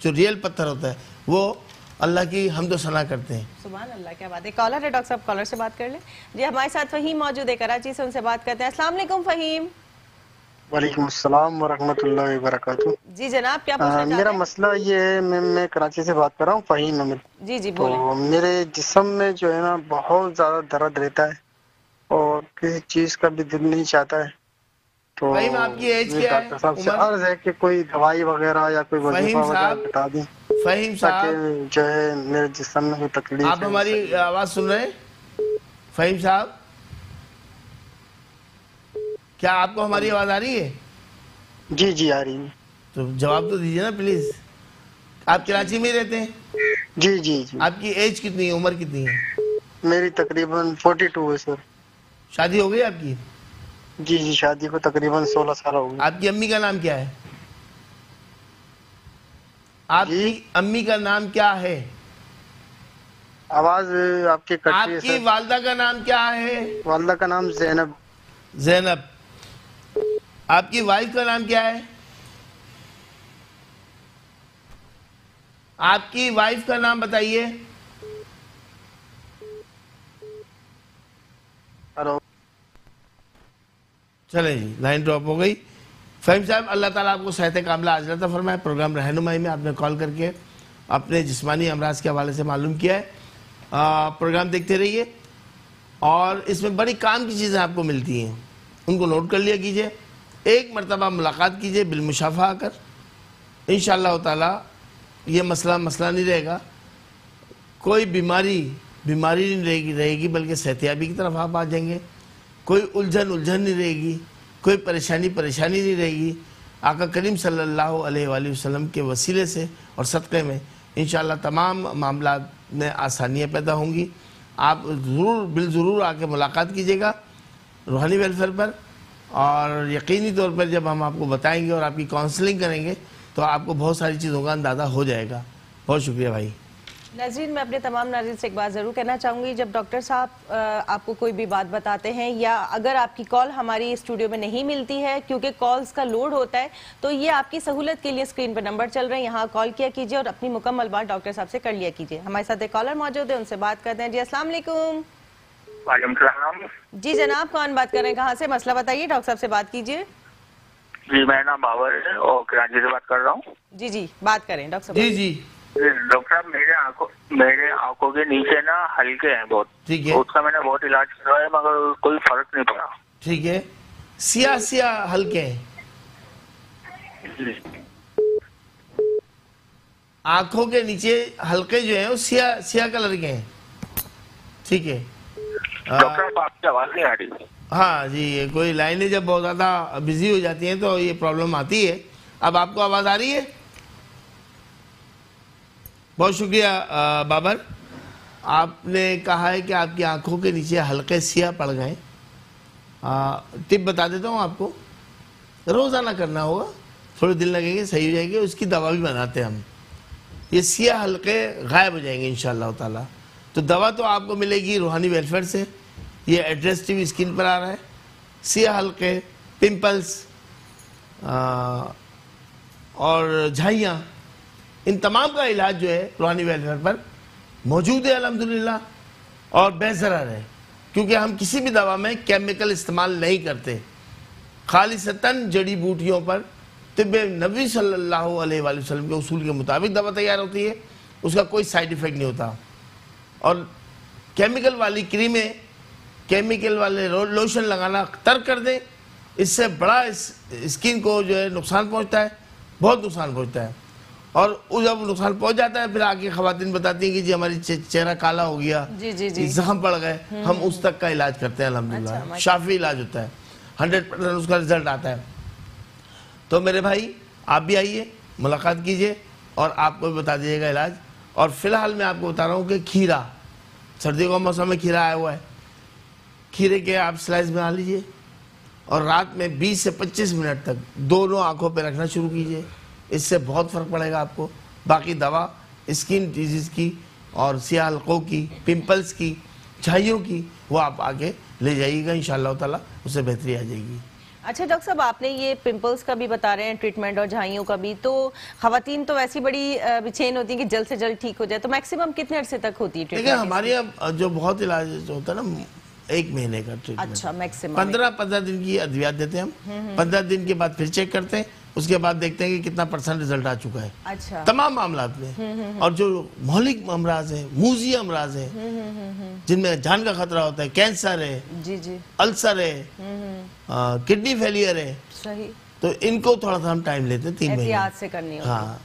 جو ریئل پتھر ہوتا ہے وہ اللہ کی حمد و ثنا کرتے ہیں. سبحان اللہ, کیا بات ہے. کالر ہے ڈاکٹر صاحب, کالر سے بات کر لیں. جی ہمارے ساتھ فہیم موجود ہے کراچی سے, ان سے بات کرتے ہیں. السلام علیکم فہیم. وعلیکم السلام ورحمۃ اللہ وبرکاتہ. جی جناب کیا پوچھنا چاہتے ہیں؟ میرا مسئلہ یہ ہے, میں کراچی سے بات کر رہا ہوں, فہیم احمد. جی تو میرے جسم میں جو ہے نا بہت زیادہ درد رہتا ہے اور کسی چیز کا بھی دل نہیں چاہتا ہے. تو فہیم آپ کی ایج کیا ہے؟ ڈاکٹر صاحب سے عرض ہے کہ کوئی دوائی وغیرہ یا کوئی وظیفہ وغیرہ بتا دیں فہیم صاحب, تاکہ جو ہے میرے جسم میں کوئی تکلیف. آپ ہماری آواز سن رہے ہیں فہیم صاحب؟ کیا آپ کو ہماری آواز آ رہی ہے؟ جی آ رہی ہے. تو جواب تو دیجیے نا پلیز. آپ کراچی میں رہتے ہیں؟ جی. آپ کی ایج کتنی ہے, عمر کتنی ہے؟ میری تقریباً 42 ہے سر. شادی ہو گئی آپ کی؟ جی شادی کو تقریباً 16 سال ہو گئے. آپ کی امی کا نام کیا ہے؟ آپ کی امی کا نام کیا ہے؟ آواز آپ کی کٹ رہی ہے. آپ کی والدہ کا نام کیا ہے؟ والدہ کا نام زینب. زینب. آپ کی وائف کا نام کیا ہے؟ آپ کی وائف کا نام بتائیے. ہلو. چلیں جی لائن ڈراپ ہو گئی. فہیم صاحب اللہ تعالیٰ آپ کو صحت کاملہ عاجلہ عطا فرمائے. پروگرام رہنمائی میں آپ نے کال کر کے اپنے جسمانی امراض کے حوالے سے معلوم کیا ہے. پروگرام دیکھتے رہیے اور اس میں بڑی کام کی چیزیں آپ کو ملتی ہیں, ان کو نوٹ کر لیا کیجئے. ایک مرتبہ ملاقات کیجئے بالمشافہ آ کر, انشاءاللہ تعالیٰ یہ مسئلہ نہیں رہے گا. کوئی بیماری نہیں رہے گی بلکہ صحتیابی کی طرف آپ آ جائیں گے. کوئی الجھن نہیں رہے گی, کوئی پریشانی نہیں رہے گی. آقا کریم صلی اللہ علیہ وآلہ وسلم کے وسیلے سے اور صدقے میں انشاءاللہ تمام معاملات میں آسانیاں پیدا ہوں گی. آپ بالضرور آ کے ملاقات کیجئے گا روحانی ویلفیئر پر, اور یقینی طور پر جب ہم آپ کو بتائیں گے اور آپ کی کاؤنسلنگ کریں گے تو آپ کو بہت ساری چیزوں کا اندازہ ہو جائے گا. بہت شکریہ بھائی. ناظرین, میں اپنے تمام ناظرین سے ایک بات ضرور کہنا چاہوں گی, جب ڈاکٹر صاحب آپ کو کوئی بھی بات بتاتے ہیں یا اگر آپ کی کال ہماری اسٹوڈیو میں نہیں ملتی ہے کیونکہ کالز کا لوڈ ہوتا ہے, تو یہ آپ کی سہولت کے لیے اسکرین پر نمبر چل رہے ہیں, یہاں کال کیا کیجئے اور اپنی مکمل بات ڈاکٹر صاحب سے کر لیا کیجئے. ہمارے ساتھ ایک کالر موجود ہے, ان سے بات کرتے ہیں. جی السلام علیکم. وعلیکم السلام. جی جناب, کون بات کر رہے ہیں, کہاں سے, مسئلہ بتائیے, ڈاکٹر صاحب سے بات کیجئے. جی میرا نام بابر ہے اور کراچی سے بات کر رہا ہوں. جی بات کریں ڈاکٹر صاحب. جی ڈاکٹر صاحب میرے آنکھوں کے نیچے نا ہلکے ہیں بہت. ٹھیک ہے. اس کا میں نے بہت علاج کیا ہے مگر کوئی فرق نہیں پڑا. ٹھیک ہے. سیاہ ہلکے ہیں, آنکھوں کے نیچے ہلکے جو ہیں وہ سیاہ کلر کے ہیں. ٹھیک ہے. ڈاکٹر صاحب آپ کی آواز نہیں آ رہی. ہاں جی, کوئی لائنیں جب بہت زیادہ بزی ہو جاتی ہیں تو یہ پرابلم آتی ہے. اب آپ کو آواز آ رہی ہے؟ بہت شکریہ بابر. آپ نے کہا ہے کہ آپ کی آنکھوں کے نیچے ہلکے سیاہ پڑ گئے. ٹپ بتا دیتا ہوں آپ کو, روزانہ کرنا ہوگا, تھوڑے دن لگیں گے, صحیح ہو جائیں گے. اس کی دوا بھی بناتے ہیں ہم, یہ سیاہ ہلکے غائب ہو جائیں گے انشاءاللہ تعالیٰ. تو دوا تو آپ کو ملے گی روحانی ویلفیئر سے. یہ ایڈریس ٹی وی اسکرین پر آ رہا ہے. سیاہ حلقے, پمپلز اور جھائیاں, ان تمام کا علاج جو ہے روحانی ویلفیئر پر موجود ہے الحمدللہ, اور بے ضرر ہے کیونکہ ہم کسی بھی دوا میں کیمیکل استعمال نہیں کرتے. خالصتاً جڑی بوٹیوں پر طب نبی صلی اللہ علیہ وآلہ وسلم کے اصول کے مطابق دوا تیار ہوتی ہے, اس کا کوئی سائیڈ ایفیکٹ نہیں ہوتا. اور کیمیکل والی کریمیں, کیمیکل والے لوشن لگانا ترک کر دیں, اس سے بڑا اسکن کو جو ہے نقصان پہنچتا ہے, بہت نقصان پہنچتا ہے. اور جب نقصان پہنچ جاتا ہے پھر آگے خواتین بتاتی ہیں کہ جی ہماری چہرہ کالا ہو گیا, زخم پڑ گئے. ہم اس تک کا علاج کرتے ہیں الحمدللہ, شافی علاج ہوتا ہے, 100% اس کا رزلٹ آتا ہے. تو میرے بھائی آپ بھی آئیے, ملاقات کیجئے اور آپ کو بھی بتا دیجیے گا علاج. اور فی الحال میں آپ کو بتا رہا ہوں کہ کھیرا, سردیوں کا موسم میں کھیرا آیا ہوا ہے, کھیرے کے آپ سلائس بنا لیجئے اور رات میں 20 سے 25 منٹ تک دونوں آنکھوں پہ رکھنا شروع کیجئے. اس سے بہت فرق پڑے گا آپ کو. باقی دوا اسکن ڈیزیز کی اور سیاہ حلقوں کی, پمپلز کی, جھائیوں کی, وہ آپ آگے لے جائیے گا انشاءاللہ تعالیٰ, اس سے بہتری آ جائے گی. اچھا ڈاکٹر صاحب, آپ نے یہ پمپلز کا بھی بتا رہے ہیں ٹریٹمنٹ اور جھائیوں کا بھی, تو خواتین تو ایسی بڑی بچین ہوتی ہیں کہ جلد سے جلد ٹھیک ہو جائے, تو میکسیمم کتنے عرصے تک ہوتی ہے ٹریٹمنٹ؟ دیکھیں ہمارے یہاں جو بہت علاج ہوتا ہے نا 1 مہینے کا ٹریٹمنٹ. اچھا, میکسیمم 15 دن کی ادویات دیتے ہیں ہم, 15 دن کے بعد پھر چیک کرتے ہیں, اس کے بعد دیکھتے ہیں کہ کتنا % رزلٹ آ چکا ہے. اچھا, تمام معاملات میں. اور جو مہلک امراض ہیں, موذی امراض ہیں جن میں جان کا خطرہ ہوتا ہے, کینسر ہے, السر ہے, کڈنی فیلئر ہے, صحیح, تو ان کو تھوڑا سا ہم ٹائم لیتے ہیں 3 مہینے. احتیاط سے کرنی ہوتی ہے. ہاں,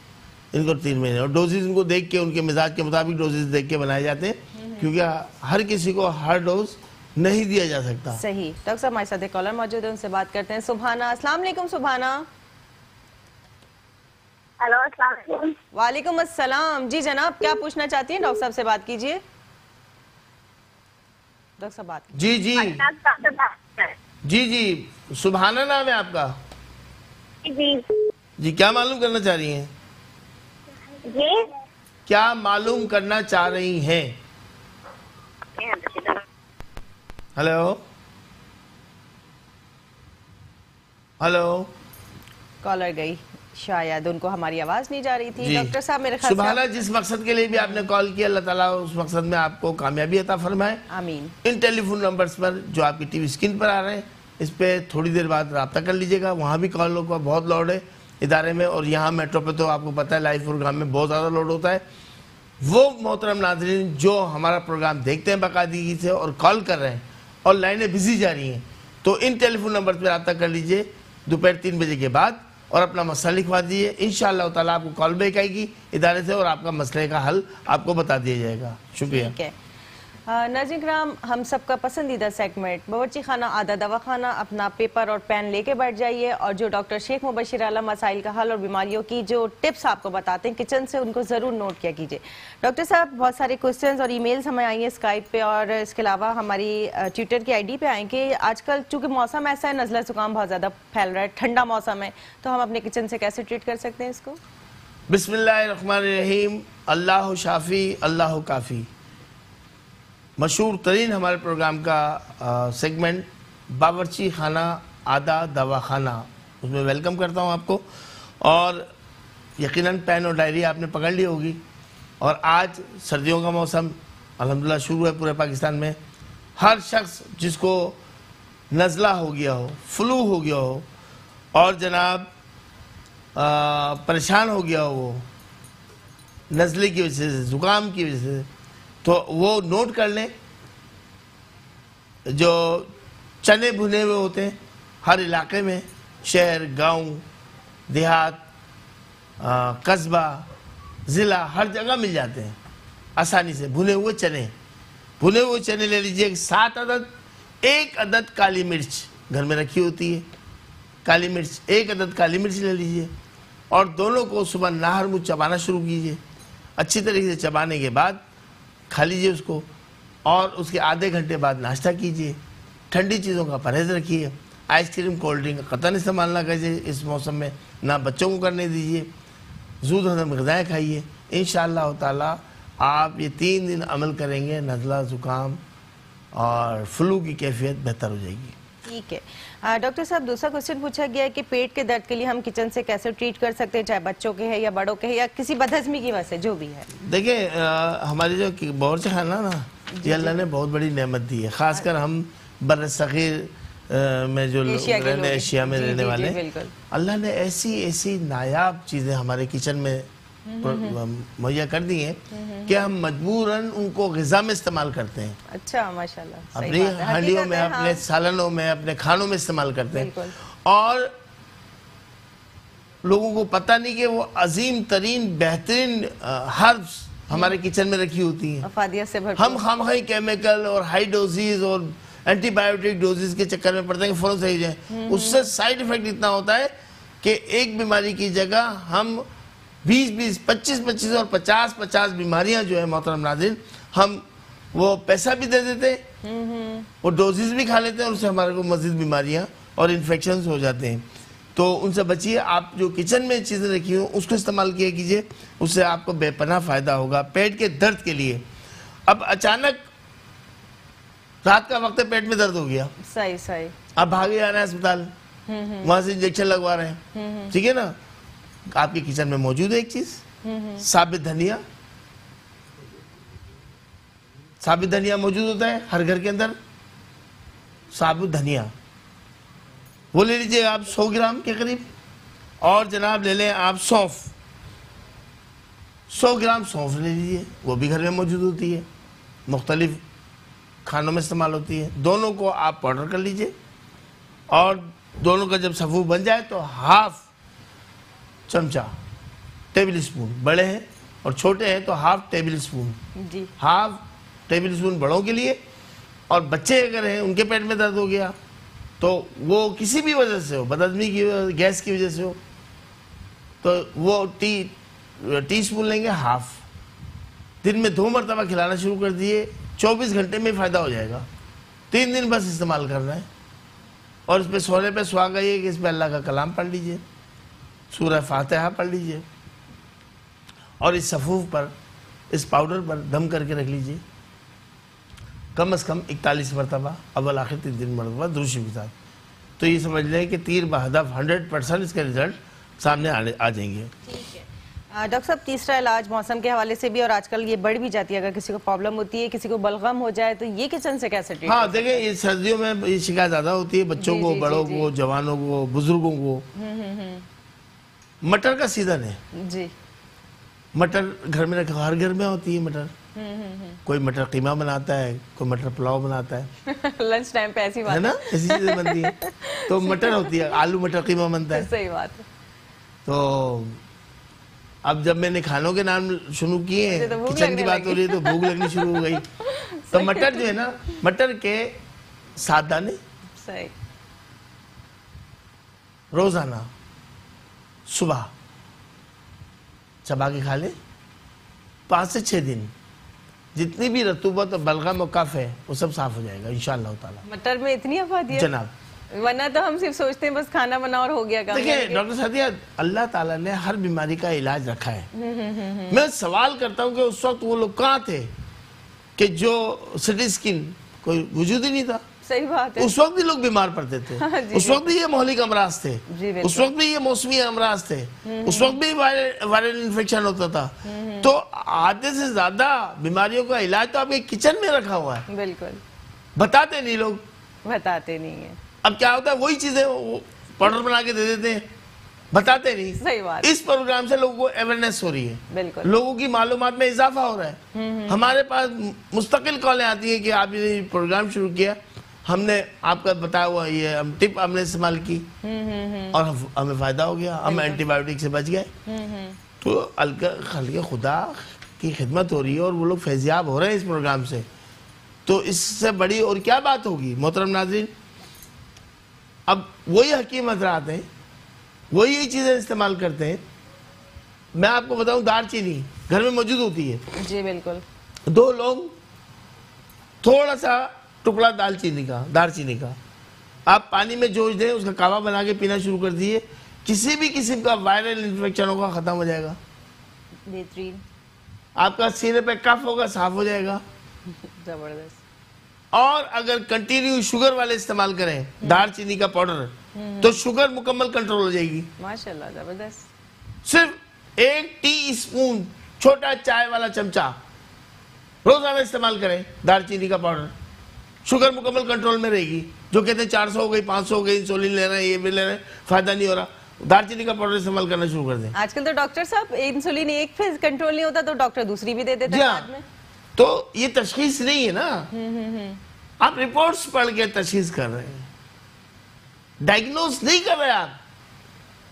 ان کو 3 مہینے. اور ڈوزز ان کو دیکھ کے, ان کے مزاج کے مطابق ڈوزز دیکھ کے بنائے جاتے ہیں, کیونکہ ہر کسی کو ہر ڈوز نہیں دیا جا سکتا. صحیح. ڈاکٹر صاحب ہمارے ساتھ ایک کالر موجود ہے, ان سے بات کرتے ہیں. سبحانہ, السلام علیکم. سبحانہ. ہیلو, السلام علیکم. وعلیکم السلام. جی جناب, کیا پوچھنا چاہتی ہیں, ڈاکٹر صاحب سے بات کیجئے. ڈاکٹر صاحب بات کیجئے. جی سبحانہ نام ہے آپ کا؟ جی کیا معلوم کرنا چاہ رہی ہیں؟ جی کیا معلوم کرنا چاہ رہی ہیں؟ ہلو ہلو, کالر گئی, شاید ان کو ہماری آواز نہیں جا رہی تھی. جی. ڈاکٹر صاحب میرے خیال سبحانہ، جس مقصد کے لیے بھی آپ نے کال کیا، اللہ تعالیٰ اس مقصد میں آپ کو کامیابی عطا فرمائے. آمین. ان ٹیلی فون نمبرز پر جو آپ کی ٹی وی اسکرین پر آ رہے ہیں، اس پہ تھوڑی دیر بعد رابطہ کر لیجئے گا. وہاں بھی کالوں کا بہت لوڈ ہے ادارے میں، اور یہاں میٹرو پہ تو آپ کو پتہ ہے لائیو پروگرام میں بہت زیادہ لوڈ ہوتا ہے. وہ محترم ناظرین جو ہمارا پروگرام دیکھتے ہیں باقاعدگی سے اور کال کر رہے ہیں اور لائنیں بزی جا رہی ہیں، تو ان ٹیلی فون نمبر پہ رابطہ کر لیجئے دوپہر 3 بجے کے بعد اور اپنا مسئلہ لکھوا دیجئے. انشاءاللہ تعالیٰ آپ کو کال بیک آئے گی ادارے سے اور آپ کا مسئلے کا حل آپ کو بتا دیا جائے گا. شکریہ. ٹھیک ہے. ناظرین کرام، ہم سب کا پسندیدہ سیگمنٹ باورچی خانہ آدھا دواخانہ. اپنا پیپر اور پین لے کے بیٹھ جائیے اور جو ڈاکٹر شیخ مبشر عالم مسائل کا حل اور بیماریوں کی جو ٹپس آپ کو بتاتے ہیں کچن سے، ان کو ضرور نوٹ کیا کیجیے. ڈاکٹر صاحب، بہت سارے کوسچنز اور ای میلز ہمیں آئی ہیں اسکائپ پہ، اور اس کے علاوہ ہماری ٹویٹر کی ID پہ آئیں کہ آج کل چونکہ موسم ایسا ہے، نزلہ زکام بہت زیادہ پھیل رہا ہے، ٹھنڈا موسم ہے، تو ہم اپنے کچن سے کیسے ٹریٹ کر سکتے ہیں اس کو؟ بسم اللہ الرحمن الرحیم. اللہ شافی اللہ کافی. مشہور ترین ہمارے پروگرام کا سیگمنٹ باورچی خانہ آدھا دواخانہ، اس میں ویلکم کرتا ہوں آپ کو. اور یقیناً پین اور ڈائری آپ نے پکڑ لی ہوگی، اور آج سردیوں کا موسم الحمدللہ شروع ہے پورے پاکستان میں. ہر شخص جس کو نزلہ ہو گیا ہو، فلو ہو گیا ہو، اور جناب پریشان ہو گیا ہو وہ نزلے کی وجہ سے، زکام کی وجہ سے، تو وہ نوٹ کر لیں. جو چنے بھنے ہوئے ہوتے ہیں ہر علاقے میں، شہر، گاؤں، دیہات، قصبہ، ضلع، ہر جگہ مل جاتے ہیں آسانی سے. بھنے ہوئے چنے لے لیجئے 7 عدد. 1 عدد کالی مرچ گھر میں رکھی ہوتی ہے، کالی مرچ 1 عدد کالی مرچ لے لیجئے، اور دونوں کو صبح نہر منہ چبانا شروع کیجئے. اچھی طریقے سے چبانے کے بعد کھا لیجئے اس کو، اور اس کے آدھے گھنٹے بعد ناشتہ کیجئے. ٹھنڈی چیزوں کا پرہیز رکھیے. آئس کریم، کولڈ ڈرنک قطعاً استعمال نہ کیجئے اس موسم میں، نہ بچوں کو کرنے دیجئے. زود ہضم غذائیں کھائیے. انشاءاللہ تعالیٰ آپ یہ 3 دن عمل کریں گے، نزلہ، زکام اور فلو کی کیفیت بہتر ہو جائے گی. ٹھیک ہے. ڈاکٹر صاحب، دوسرا کوسچن پوچھا گیا ہے کہ پیٹ کے درد کے لیے ہم کچن سے کیسے ٹریٹ کر سکتے ہیں، چاہے بچوں کے ہے یا بڑوں کے ہے یا کسی بدہضمی کی وجہ سے، جو بھی ہے. دیکھیں، ہماری جو باورچی خانہ نا، یہ اللہ نے بہت بڑی نعمت دی ہے. خاص کر ہم بر صغیر میں جو ایشیا میں رہنے والے، اللہ نے ایسی نایاب چیزیں ہمارے کچن میں مہیا کر دی ہیں کہ ہم مجبوراً ان کو غذا میں استعمال کرتے ہیں. اچھا، ماشاءاللہ. اپنی ہانڈیوں میں، اپنے سالنوں میں، اپنے کھانوں میں استعمال کرتے ہیں. اور لوگوں کو پتہ نہیں کہ وہ عظیم ترین بہترین ہربس ہمارے کچن میں رکھی ہوتی ہیں. افادیت سے بھرپور. ہم خامخواہی کیمیکل اور ہائی ڈوزیز اور اینٹی بائیوٹک ڈوزیز کے چکر میں پڑتے ہیں کہ فوراً صحیح جائیں. اس سے سائیڈ ایفیکٹ اتنا ہوتا ہے کہ ایک بیماری کی جگہ ہم 20 25 اور 50 بیماریاں جو ہے محترم ناظرین، ہم وہ پیسہ بھی دے دیتے ہیں، وہ ڈوزیز بھی کھا لیتے ہیں، اور اس سے ہمارے کو مزید بیماریاں اور انفیکشنز ہو جاتے ہیں. تو ان سے بچیے. آپ جو کچن میں چیزیں رکھی ہوں اس کو استعمال کیا کیجئے، اس سے آپ کو بے پناہ فائدہ ہوگا. پیٹ کے درد کے لیے، اب اچانک رات کا وقت پیٹ میں درد ہو گیا، صحیح. اب بھاگے آ رہے ہیں اسپتال، وہاں سے انجیکشن لگوا رہے ہیں، ٹھیک ہے نا. آپ کے کچن میں موجود ہے ایک چیز، ثابت دھنیا. ثابت دھنیا موجود ہوتا ہے ہر گھر کے اندر. ثابت دھنیا وہ لے لیجئے آپ 100 گرام کے قریب. اور جناب لے لیں آپ سونف، 100 گرام سونف لے لیجئے، وہ بھی گھر میں موجود ہوتی ہے، مختلف کھانوں میں استعمال ہوتی ہے. دونوں کو آپ پاؤڈر کر لیجئے، اور دونوں کا جب صفو بن جائے تو ½ چمچہ، ٹیبل اسپون، بڑے ہیں اور چھوٹے ہیں تو ½ ٹیبل اسپون، جی، ½ ٹیبل اسپون بڑوں کے لیے. اور بچے اگر ہیں ان کے پیٹ میں درد ہو گیا تو وہ کسی بھی وجہ سے ہو، بدہضمی کی گیس کی وجہ سے ہو، تو وہ ٹی اسپون لیں گے ½ دن میں 2 مرتبہ کھلانا شروع کر دیے. 24 گھنٹے میں فائدہ ہو جائے گا. 3 دن بس استعمال کرنا ہے. اور اس پہ سونے پہ سوا گئی کہ اس پہ اللہ کا کلام پڑھ لیجئے، سورہ فاتحہ پڑھ لیجئے، اور اس صفوف پر، اس پاؤڈر پر دم کر کے رکھ لیجئے کم از کم 41 مرتبہ، اول آخر 3 مرتبہ درود شریف کے ساتھ. تو یہ سمجھ لیں کہ تیر بہدف 100% اس کا رزلٹ سامنے آ جائیں گے. ڈاکٹر صاحب تیسرا علاج موسم کے حوالے سے بھی، اور آج کل یہ بڑھ بھی جاتی ہے، اگر کسی کو پرابلم ہوتی ہے، کسی کو بلغم ہو جائے تو یہ کچن سے کیسے ٹریٹ؟ ہاں دیکھیں یہ سردیوں میں یہ شکایت زیادہ ہوتی ہے بچوں کو، بڑوں کو، جوانوں کو، بزرگوں کو. مٹر کا سیزن ہے جی. مٹر گھر میں رکھا، ہر گھر میں ہوتی ہے مٹر. کوئی مٹر قیمہ بناتا ہے، کوئی مٹر پلاؤ بناتا ہے. لنچ ٹائم پہ ایسی بات ہے نا، ایسی چیزیں بنتی ہیں. تو مٹر ہوتی ہے، آلو مٹر قیمہ بنتا ہے. صحیح بات ہے. تو اب جب میں نے کھانوں کے نام شروع کیے ہیں، کچن کی بات ہو رہی ہے تو بھوک لگنی شروع ہو گئی. تو مٹر جو ہے نا، مٹر کے 7 دانے صحیح روزانہ صبح چبا کے کھا لیں. 5 سے 6 دن جتنی بھی رطوبت اور بلغم و کف ہے وہ سب صاف ہو جائے گا انشاءاللہ تعالیٰ. مٹر میں اتنی افادیت جناب، ورنہ تو ہم صرف سوچتے ہیں بس کھانا بنا اور ہو گیا کام. دیکھیں ڈاکٹر سعدیہ، اللہ تعالیٰ نے ہر بیماری کا علاج رکھا ہے. میں سوال کرتا ہوں کہ اس وقت وہ لوگ کہاں تھے کہ جو سٹی اسکن کوئی وجود ہی نہیں تھا. صحیح بات ہے. اس وقت بھی لوگ بیمار پڑتے تھے. اس وقت بھی یہ مہلک امراض تھے. اس وقت بھی یہ موسمی امراض تھے. اس وقت بھی وائرل انفیکشن ہوتا تھا. تو آدھے سے زیادہ بیماریوں کا علاج تو آپ کے کچن میں رکھا ہوا ہے. بالکل بتاتے نہیں لوگ. بتاتے نہیں ہیں. اب کیا ہوتا ہے، وہی چیزیں پاؤڈر بنا کے دے دیتے ہیں، بتاتے نہیں. صحیح بات. اس پروگرام سے لوگوں کو اویئرنیس ہو رہی ہے. بالکل. لوگوں کی معلومات میں اضافہ ہو رہا ہے. ہمارے پاس مستقل کالیں آتی ہیں کہ آپ یہ پروگرام شروع کیا، ہم نے آپ کا بتایا ہوا یہ ٹپ ہم نے استعمال کی اور ہمیں فائدہ ہو گیا، ہم اینٹی بایوٹک سے بچ گئے. تو خلق خدا کی خدمت ہو رہی ہے اور وہ لوگ فیضیاب ہو رہے ہیں اس پروگرام سے. تو اس سے بڑی اور کیا بات ہوگی محترم ناظرین. اب وہی حکیم حضرات ہیں، وہی یہ چیزیں استعمال کرتے ہیں. میں آپ کو بتاؤں، دار چینی گھر میں موجود ہوتی ہے. جی بالکل. 2 لوگ تھوڑا سا ٹکڑا دار چینی کا آپ پانی میں جوش دیں، اس کا کعوہ بنا کے پینا شروع کر دیے، کسی بھی قسم کا وائرل انفیکشن ہوگا ختم ہو جائے گا. بہترین. آپ کا سینے پہ کف ہوگا صاف ہو جائے گا. زبردست. اور اگر کنٹینیو شوگر والے استعمال کریں دار چینی کا پاؤڈر تو شوگر مکمل کنٹرول ہو جائے گی. ماشاءاللہ زبردست. صرف 1 ٹی اسپون چھوٹا چائے والا چمچہ روزانہ استعمال کریں دار چینی کا پاؤڈر، شوگر مکمل کنٹرول میں رہے گی. جو کہتے ہیں 400 ہو گئی، 500 ہو گئی، انسولین لے رہے ہیں، یہ بھی لے رہے ہیں، فائدہ نہیں ہو رہا، دار چینی کا پاؤڈر استعمال کرنا شروع کر دیں. آج کل تو ڈاکٹر صاحب انسولین ایک پہ کنٹرول نہیں ہوتا تو ڈاکٹر دوسری بھی دے دیتا ہے بعد میں. تو یہ تشخیص نہیں ہے نا، آپ رپورٹس پڑھ کے تشخیص کر رہے ہیں، ڈائگنوز نہیں کر رہے.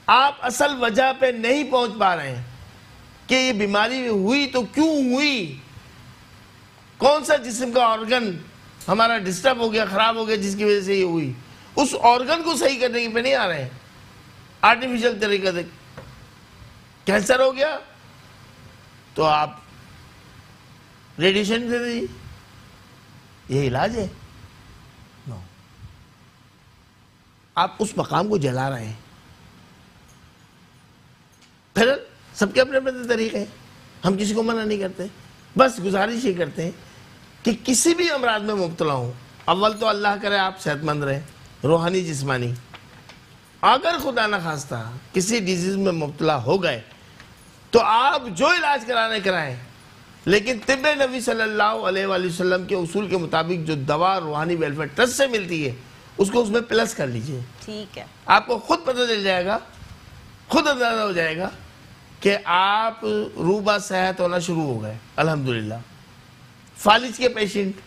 آپ اصل وجہ پہ نہیں پہنچ پا رہے ہیں کہ یہ بیماری ہوئی تو کیوں ہوئی، کون سا جسم کا آرگن ہمارا ڈسٹرب ہو گیا، خراب ہو گیا جس کی وجہ سے یہ ہوئی. اس آرگن کو صحیح کرنے پہ نہیں آ رہے ہیں. آرٹیفیشل طریقہ سے کینسر ہو گیا تو آپ ریڈیشن دے دیجیے، یہ علاج ہے؟ نو. آپ اس مقام کو جلا رہے ہیں. پھر سب کے اپنے اپنے طریقے ہیں، ہم کسی کو منع نہیں کرتے، بس گزارش یہ کرتے ہیں کہ کسی بھی امراض میں مبتلا ہوں، اول تو اللہ کرے آپ صحت مند رہیں، روحانی جسمانی. اگر خدا نخواستہ کسی ڈیزیز میں مبتلا ہو گئے تو آپ جو علاج کرانے کرائیں، لیکن طب نبی صلی اللہ علیہ وآلہ وسلم کے اصول کے مطابق جو دوا روحانی ویلفیئر ٹرسٹ سے ملتی ہے اس کو اس میں پلس کر لیجئے. ٹھیک ہے. آپ کو خود پتہ چل جائے گا، خود اندازہ ہو جائے گا کہ آپ روبہ صحت ہونا شروع ہو گئے الحمدللہ. فالج کے پیشنٹ،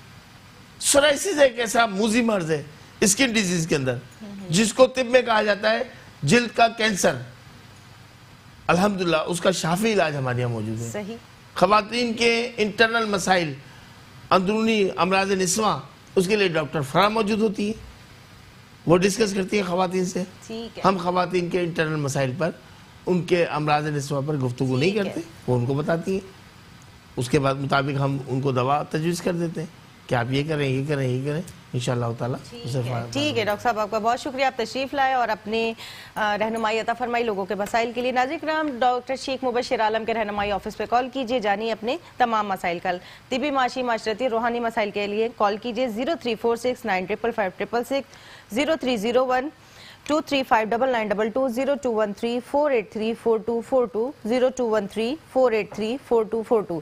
سورائسس ایک ایسا موذی مرض ہے اسکن ڈیزیز کے اندر جس کو طب میں کہا جاتا ہے جلد کا کینسر، الحمدللہ اس کا شافی علاج ہمارے یہاں موجود ہے. صحیح. خواتین کے انٹرنل مسائل، اندرونی امراض نسواں، اس کے لیے ڈاکٹر فرا موجود ہوتی ہے، وہ ڈسکس کرتی ہیں خواتین سے. ٹھیک ہے. ہم خواتین کے انٹرنل مسائل پر، ان کے امراض نسواں پر گفتگو نہیں کرتے، وہ ان کو بتاتی ہیں. اس کے بعد مطابق ہم ان کو دوا تجویز کر دیتے ہیں کہ آپ یہ کریں، یہ کریں، یہ کریں، انشاءاللہ تعالیٰ. ٹھیک ہے ڈاکٹر صاحب، آپ کا بہت شکریہ، آپ تشریف لائے اور اپنے رہنمائی عطا فرمائی لوگوں کے مسائل کے لیے. ناظرین کرام، ڈاکٹر شیخ مبشر عالم کے رہنمائی آفس پہ کال کیجئے، جانیے اپنے تمام مسائل کا. طبی، معاشی، معاشرتی، روحانی مسائل کے لیے کال کیجئے 0346955566 0301 2359922 0213-483-4242 0213-483-4242।